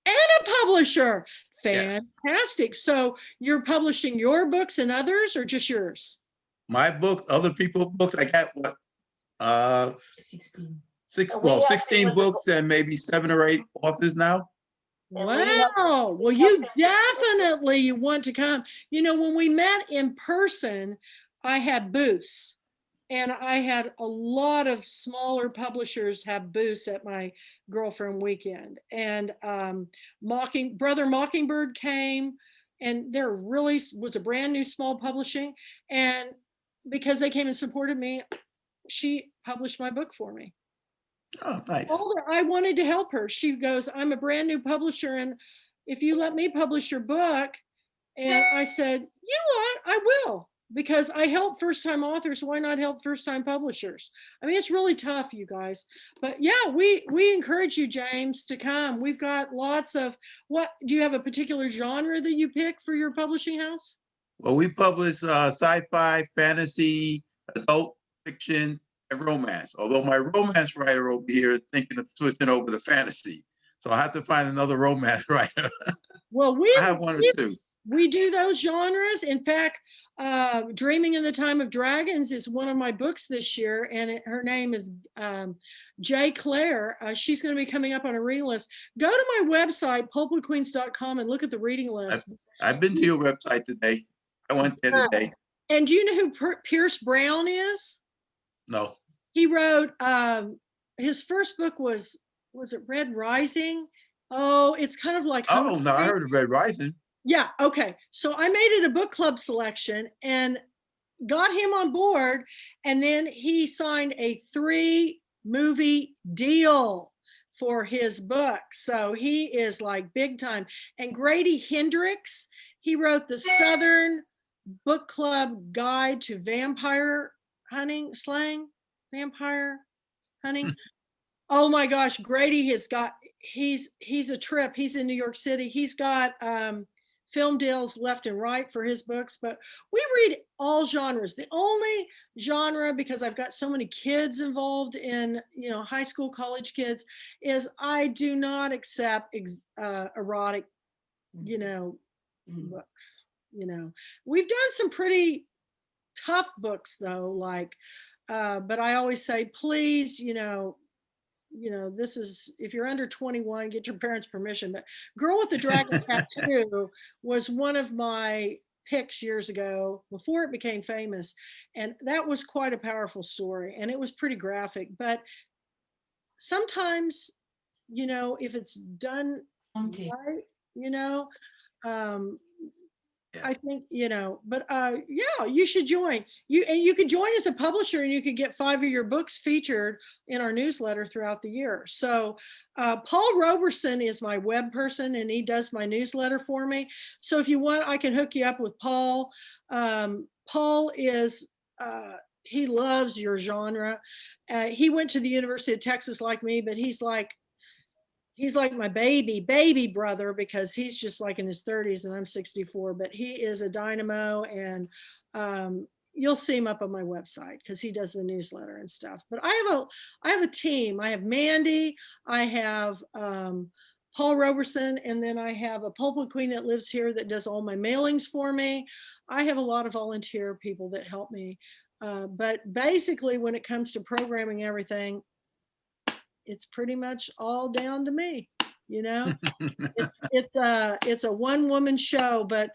[SPEAKER 2] And a publisher.
[SPEAKER 5] Yes.
[SPEAKER 2] Fantastic. So you're publishing your books and others, or just yours?
[SPEAKER 5] My book, other people's books, I got what?
[SPEAKER 4] 16.
[SPEAKER 5] 16 books and maybe 7 or 8 authors now.
[SPEAKER 4] And we help-
[SPEAKER 2] Wow. Well,
[SPEAKER 4] we
[SPEAKER 2] you
[SPEAKER 4] help them-
[SPEAKER 2] definitely want to come. You know, when we met in person, I had booths, and I had a lot of smaller publishers have booths at my Girlfriend Weekend. And Brother Mockingbird came, and there really was a brand new small publishing. And because they came and supported me, she published my book for me.
[SPEAKER 5] Oh, nice.
[SPEAKER 2] Told her I wanted to help her. She goes, I'm a brand new publisher, and if you let me publish your book. And I said, you know what, I will, because I help first-time authors. Why not help first-time publishers? I mean, it's really tough, you guys. But yeah, we encourage you, James, to come. We've got lots of, what, do you have a particular genre that you pick for your publishing house?
[SPEAKER 5] Well, we publish sci-fi, fantasy, adult fiction, and romance. Although my romance writer over here is thinking of switching over to fantasy. So I have to find another romance writer.
[SPEAKER 2] Well,
[SPEAKER 5] I have 1 or 2.
[SPEAKER 2] we do those genres. In fact, Dreaming in the Time of Dragons is one of my books this year, and her name is Jay Claire. She's going to be coming up on a reading list. Go to my website, pulpwoodqueens.com, and look at the reading list.
[SPEAKER 5] I've been to your website today. I went there today.
[SPEAKER 2] And do you know who Pierce Brown is?
[SPEAKER 5] No.
[SPEAKER 2] He wrote, his first book was it Red Rising? Oh, it's kind of like.
[SPEAKER 5] Oh, no, I heard of Red Rising.
[SPEAKER 2] Yeah, okay. So I made it a book club selection and got him on board, and then he signed a 3-movie deal for his book. So he is like big time. And Grady Hendrix, he wrote the Southern Book Club Guide to Vampire Hunting. Oh my gosh, Grady has got, he's a trip. He's in New York City. He's got film deals left and right for his books, but we read all genres. The only genre, because I've got so many kids involved in, you know, high school, college kids, is I do not accept erotic, you know, books. You know, we've done some pretty tough books though, like, but I always say, please, you know, this is, if you're under 21, get your parents' permission. But Girl with the Dragon Tattoo was one of my picks years ago before it became famous. And that was quite a powerful story, and it was pretty graphic. But sometimes, you know, if it's done right, you know, I think, you know, but yeah, you should join. You could join as a publisher, and you could get 5 of your books featured in our newsletter throughout the year. So Paul Roberson is my web person, and he does my newsletter for me. So if you want, I can hook you up with Paul. Paul is, he loves your genre. He went to the University of Texas like me, but he's like, he's like my baby brother, because he's just like in his 30s and I'm 64, but he is a dynamo. And you'll see him up on my website because he does the newsletter and stuff. But I have a team. I have Mandy, I have Paul Roberson, and then I have a pulpit queen that lives here that does all my mailings for me. I have a lot of volunteer people that help me. But basically, when it comes to programming everything, it's pretty much all down to me. You know, it's a one woman show, but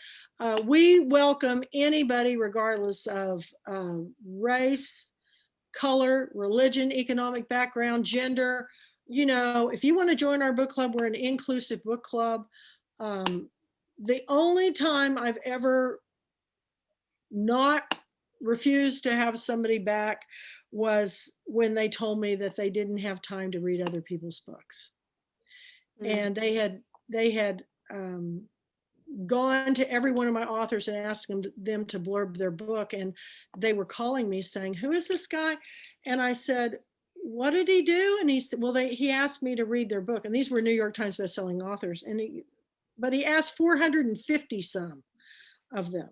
[SPEAKER 2] we welcome anybody regardless of race, color, religion, economic background, gender. You know, if you want to join our book club, we're an inclusive book club. The only time I've ever not refused to have somebody back was when they told me that they didn't have time to read other people's books. And they had gone to every one of my authors and asked them to blurb their book, and they were calling me saying, "Who is this guy?" And I said, "What did he do?" And he said, "Well, he asked me to read their book," and these were New York Times bestselling authors, but he asked 450 some of them.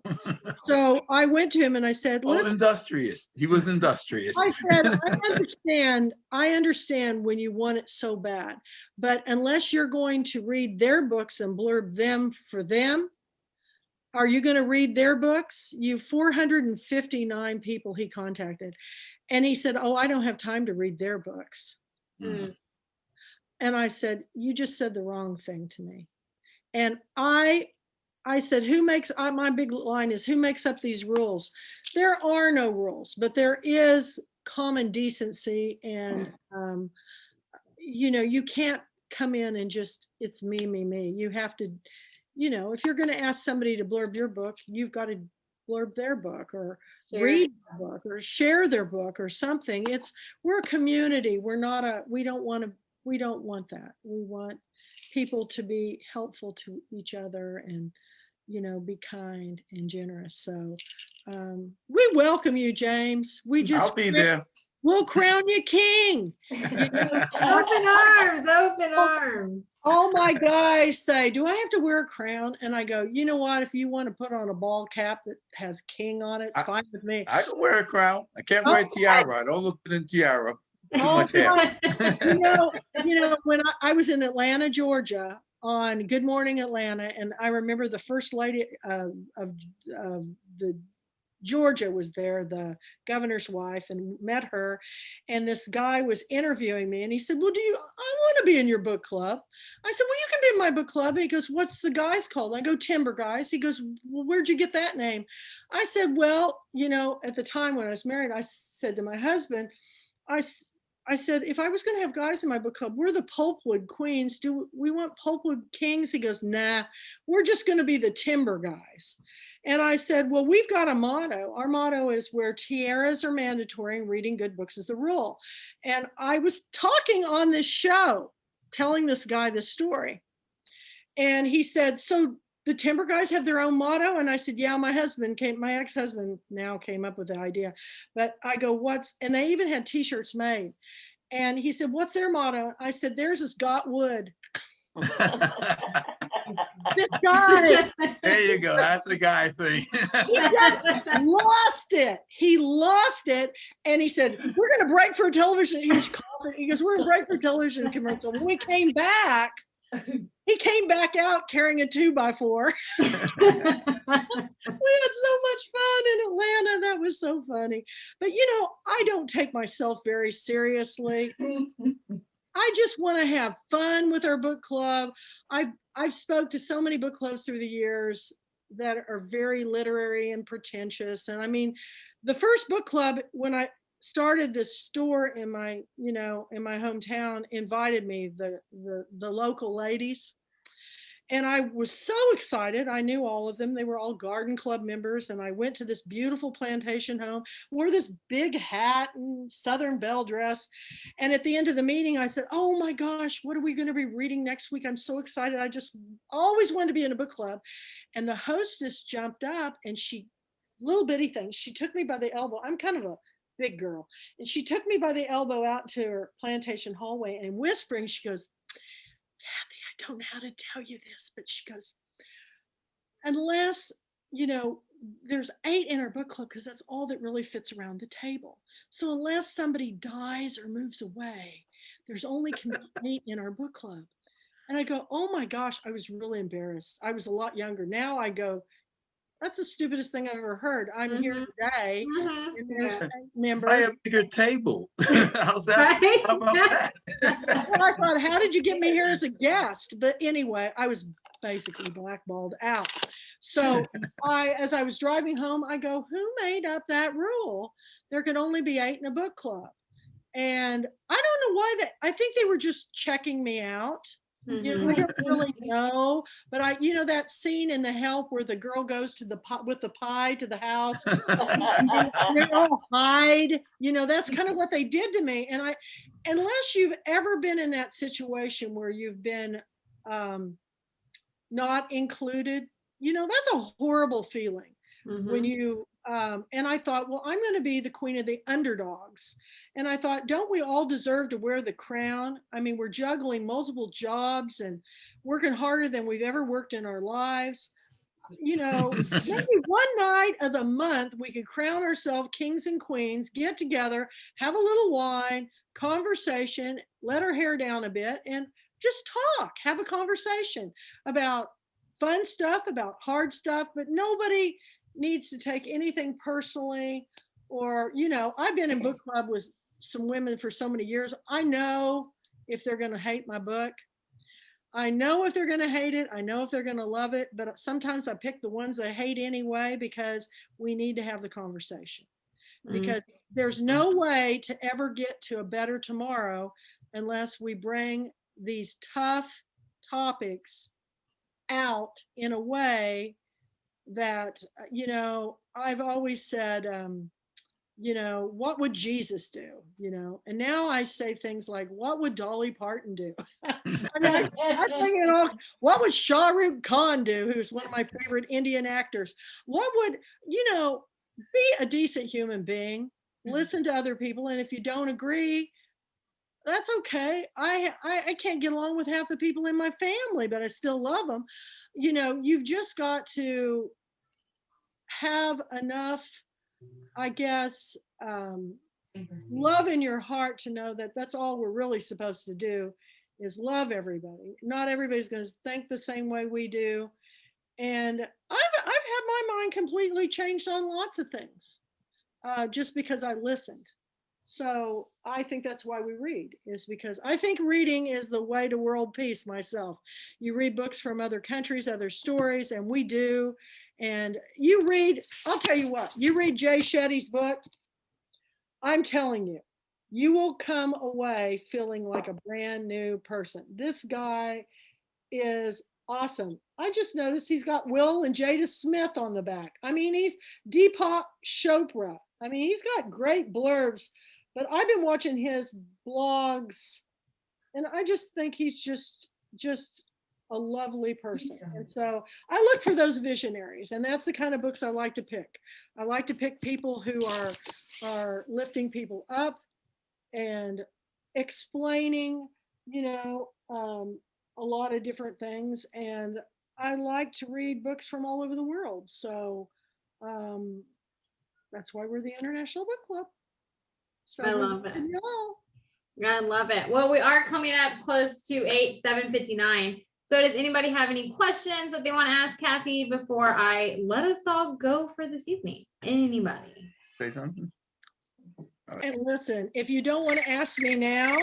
[SPEAKER 2] So I went to him and I said,
[SPEAKER 5] Oh,
[SPEAKER 2] "Listen."
[SPEAKER 5] industrious. He was industrious.
[SPEAKER 2] I said, I understand when you want it so bad, but unless you're going to read their books and blurb them for them, are you going to read their books? You 459 people he contacted. And he said, "Oh, I don't have time to read their books."
[SPEAKER 5] Mm.
[SPEAKER 2] And I said, "You just said the wrong thing to me." And I said, my big line is, who makes up these rules? There are no rules, but there is common decency. And, you know, you can't come in and just, it's me. You have to, you know, if you're going to ask somebody to blurb your book, you've got to blurb their book or read their book or share their book or something. We're a community. We don't want that. We want people to be helpful to each other and, you know, be kind and generous. So we welcome you, James.
[SPEAKER 5] I'll be there.
[SPEAKER 2] We'll crown you king.
[SPEAKER 1] Open arms, open arms.
[SPEAKER 2] All my guys say, "Do I have to wear a crown?" And I go, "You know what? If you want to put on a ball cap that has king on it, it's fine with me."
[SPEAKER 5] I can wear a crown. I can't wear a tiara. I don't look good in tiara. Too much hair.
[SPEAKER 2] You know, when I was in Atlanta, Georgia, on Good Morning Atlanta, and I remember the first lady of the Georgia was there, the governor's wife, and met her. And this guy was interviewing me, and he said, "Well, I want to be in your book club." I said, "Well, you can be in my book club." And he goes, "What's the guys called?" I go, "Timber Guys." He goes, "Well, where'd you get that name?" I said, "Well, you know, at the time when I was married, I said to my husband, I said, if I was going to have guys in my book club, we're the Pulpwood Queens. Do we want Pulpwood Kings?" He goes, "Nah, we're just going to be the Timber Guys." And I said, "Well, we've got a motto. Our motto is where tiaras are mandatory and reading good books is the rule." And I was talking on this show, telling this guy this story. And he said, "So the Timber Guys have their own motto?" And I said, "Yeah, my ex-husband now came up with the idea." But I go, and they even had t-shirts made. And he said, "What's their motto?" I said, "Theirs is got wood." This guy.
[SPEAKER 5] There you go. That's the guy thing.
[SPEAKER 2] He just lost it. He lost it. And he said, "We're going to break for a television." He was coughing. He goes, "We're going to break for a television commercial." When we came back, he came back out carrying a 2x4. We had so much fun in Atlanta. That was so funny. But, you know, I don't take myself very seriously. I just want to have fun with our book club. I've spoke to so many book clubs through the years that are very literary and pretentious. And I mean, the first book club, when I started this store in my hometown, invited me, the local ladies. And I was so excited. I knew all of them. They were all garden club members. And I went to this beautiful plantation home, wore this big hat and Southern belle dress. And at the end of the meeting, I said, "Oh my gosh, what are we going to be reading next week? I'm so excited. I just always wanted to be in a book club." And the hostess jumped up and little bitty thing, she took me by the elbow. I'm kind of a big girl. And she took me by the elbow out to her plantation hallway and whispering, she goes, Kathy, I don't know how to tell you this, but she goes, unless, you know, there's 8 in our book club because that's all that really fits around the table. So unless somebody dies or moves away, there's only can be 8 in our book club. And I go, oh my gosh, I was really embarrassed. I was a lot younger. Now I go, that's the stupidest thing I've ever heard. I'm here
[SPEAKER 1] Mhm.
[SPEAKER 2] today,
[SPEAKER 1] Mhm.
[SPEAKER 2] and there's
[SPEAKER 1] Yeah.
[SPEAKER 2] 8
[SPEAKER 5] Buy
[SPEAKER 2] members.
[SPEAKER 5] a bigger table. How's that?
[SPEAKER 1] Right?
[SPEAKER 5] How about that?
[SPEAKER 2] Well, I thought, how did you get me here as a guest? But anyway, I was basically blackballed out. So as I was driving home, I go, who made up that rule? There could only be 8 in a book club. And I don't know why I think they were just checking me out. You know, I
[SPEAKER 1] Mhm.
[SPEAKER 2] don't really know, but you know, that scene in The Help where the girl goes to with the pie to the house, they all hide, you know, that's kind of what they did to me. And unless you've ever been in that situation where you've been not included, you know, that's a horrible feeling when
[SPEAKER 1] Mhm.
[SPEAKER 2] you, and I thought, well, I'm going to be the queen of the underdogs. And I thought, don't we all deserve to wear the crown? I mean, we're juggling multiple jobs and working harder than we've ever worked in our lives. You know, maybe one night of the month we could crown ourselves kings and queens, get together, have a little wine, conversation, let our hair down a bit, and just talk, have a conversation about fun stuff, about hard stuff, but nobody needs to take anything personally. Or, you know, I've been in book club with some women for so many years. I know if they're going to hate my book. I know if they're going to hate it. I know if they're going to love it. But sometimes I pick the ones they hate anyway because we need to have the conversation. Because there's no way to ever get to a better tomorrow unless we bring these tough topics out in a way that, you know, I've always said, you know, what would Jesus do? You know, and now I say things like, what would Dolly Parton do? I mean, I think, you know, what would Shah Rukh Khan do, who's one of my favorite Indian actors? What would, you know, be a decent human being, listen to other people, and if you don't agree, that's okay. I can't get along with half the people in my family, but I still love them. You know, you've just got to have enough, I guess, love in your heart to know that that's all we're really supposed to do is love everybody. Not everybody's going to think the same way we do. And I've had my mind completely changed on lots of things just because I listened. So I think that's why we read, is because I think reading is the way to world peace myself. You read books from other countries, other stories, and we do. And you read, I'll tell you what, you read Jay Shetty's book, I'm telling you, you will come away feeling like a brand new person. This guy is awesome. I just noticed he's got Will and Jada Smith on the back. I mean, he's Deepak Chopra. I mean, he's got great blurbs, but I've been watching his blogs and I just think he's just a lovely person. And so I look for those visionaries, and that's the kind of books I like to pick. I like to pick people who are lifting people up and explaining, you know, a lot of different things. And I like to read books from all over the world. So um, that's why we're the International Book Club. So
[SPEAKER 1] I
[SPEAKER 2] we're
[SPEAKER 1] love it.
[SPEAKER 2] y'all.
[SPEAKER 1] I love it. Well, we are coming up close to 7:59. So does anybody have any questions that they want to ask Kathy before I let us all go for this evening? Anybody?
[SPEAKER 5] Say something?
[SPEAKER 2] And listen, if you don't want to ask me now,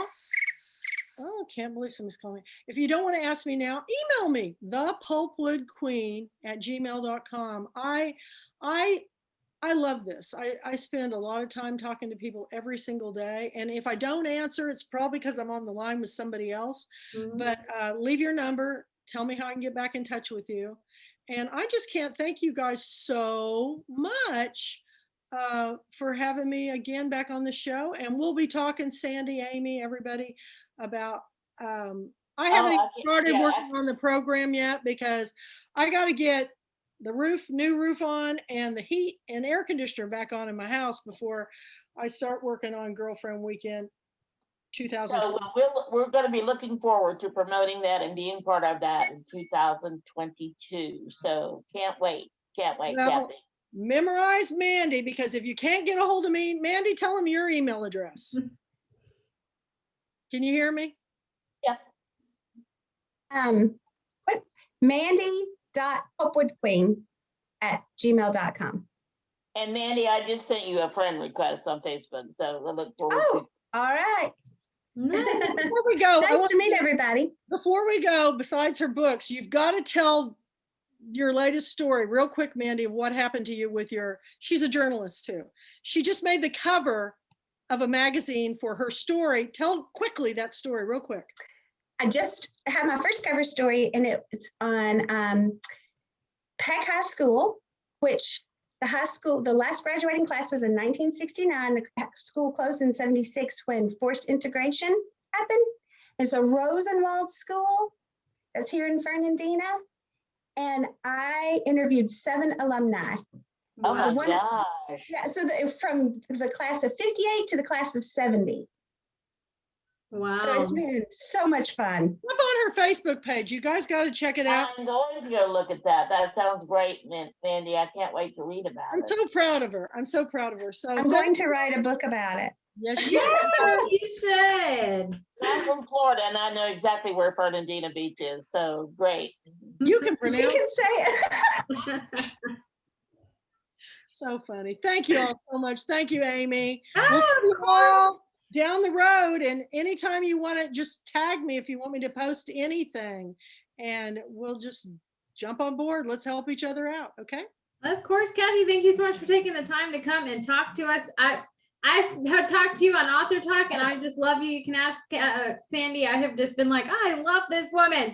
[SPEAKER 2] oh, can't believe somebody's calling me. If you don't want to ask me now, email me, thepulpwoodqueen@gmail.com. I love this. I spend a lot of time talking to people every single day. And if I don't answer, it's probably because I'm on the line with somebody else.
[SPEAKER 1] Mhm.
[SPEAKER 2] But leave your number. Tell me how I can get back in touch with you. And I just can't thank you guys so much for having me again back on the show. And we'll be talking, Sandy, Amy, everybody, about. I haven't even started working on the program yet because I got to get the new roof on and the heat and air conditioner back on in my house before I start working on Girlfriend Weekend 2000.
[SPEAKER 4] So we're going to be looking forward to promoting that and being part of that in 2022. So can't wait,
[SPEAKER 2] Well,
[SPEAKER 4] Kathy.
[SPEAKER 2] Memorize Mandy, because if you can't get a hold of me, Mandy, tell them your email address. Can you hear me?
[SPEAKER 3] What? Mandy.hopewoodqueen@gmail.com.
[SPEAKER 4] And Mandy, I just sent you a friend request on Facebook, so I look forward
[SPEAKER 3] Oh,
[SPEAKER 4] to.
[SPEAKER 3] all right.
[SPEAKER 2] Before we go,
[SPEAKER 3] Nice to meet everybody.
[SPEAKER 2] before we go, besides her books, you've got to tell your latest story real quick, Mandy, of what happened to you with she's a journalist too. She just made the cover of a magazine for her story. Tell quickly that story real quick.
[SPEAKER 3] I just had my first cover story, and it's on Peck High School, which the last graduating class was in 1969. The school closed in 76 when forced integration happened. It's a Rosenwald school that's here in Fernandina. And I interviewed 7 alumni.
[SPEAKER 4] Oh my
[SPEAKER 3] One-
[SPEAKER 4] gosh.
[SPEAKER 3] Yeah, so from the class of 58 to the class of 70.
[SPEAKER 1] Wow.
[SPEAKER 3] So it's been so much fun.
[SPEAKER 2] Up on her Facebook page. You guys got to check it out.
[SPEAKER 4] I'm going to go look at that. That sounds great, Mandy. I can't wait to read about
[SPEAKER 2] I'm
[SPEAKER 4] it.
[SPEAKER 2] so proud of her. I'm so proud of her. So
[SPEAKER 3] I'm going to write a book about it.
[SPEAKER 2] yes,
[SPEAKER 1] Yeah,
[SPEAKER 2] you
[SPEAKER 1] you should.
[SPEAKER 4] I'm from Florida, and I know exactly where Fernandina Beach is. So great.
[SPEAKER 2] you can
[SPEAKER 3] She
[SPEAKER 2] pronounce.
[SPEAKER 3] can say it.
[SPEAKER 2] So funny. Thank you all so much. Thank you, Amy.
[SPEAKER 1] Ah,
[SPEAKER 2] We'll see
[SPEAKER 1] of
[SPEAKER 2] you
[SPEAKER 1] course.
[SPEAKER 2] all down the road. And anytime you want to, just tag me if you want me to post anything. And we'll just jump on board. Let's help each other out. Okay.
[SPEAKER 1] Of course, Kathy, thank you so much for taking the time to come and talk to us. I have talked to you on Author Talk, and I just love you. You can ask Sandy. I have just been like, I love this woman.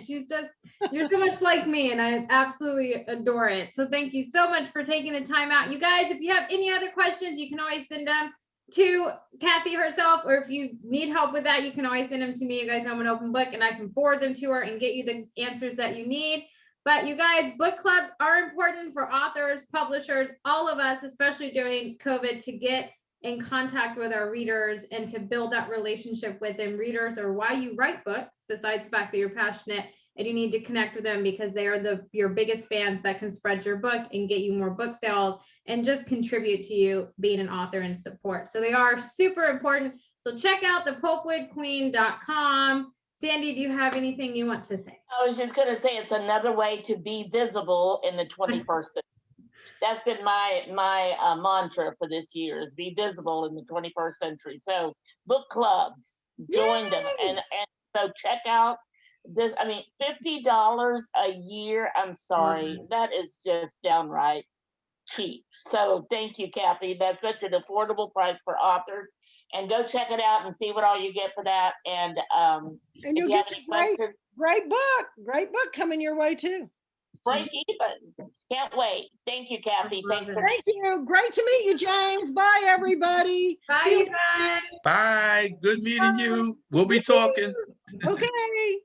[SPEAKER 1] You're so much like me, and I absolutely adore it. So thank you so much for taking the time out. You guys, if you have any other questions, you can always send them to Kathy herself, or if you need help with that, you can always send them to me. You guys know I'm an open book, and I can forward them to her and get you the answers that you need. But you guys, book clubs are important for authors, publishers, all of us, especially during COVID, to get in contact with our readers and to build that relationship with them. Readers are why you write books, besides the fact that you're passionate, and you need to connect with them because they are your biggest fans that can spread your book and get you more book sales and just contribute to you being an author and support. So they are super important. So check out the popewoodqueen.com. Sandy, do you have anything you want to say?
[SPEAKER 4] I was just going to say it's another way to be visible in the 21st century. That's been my mantra for this year, is be visible in the 21st century. So book clubs, join them. And so check out this. I mean, $50 a year. I'm sorry. That is just downright cheap. So thank you, Kathy. That's such an affordable price for authors. And go check it out and see what all you get for that. And
[SPEAKER 2] you'll get a great book coming your way too.
[SPEAKER 4] Break even. Can't wait. Thank you, Kathy.
[SPEAKER 2] Thank you. Great to meet you, James. Bye, everybody.
[SPEAKER 1] Bye,
[SPEAKER 2] See
[SPEAKER 1] you guys.
[SPEAKER 5] Bye. Good meeting you. We'll be talking.
[SPEAKER 2] Okay.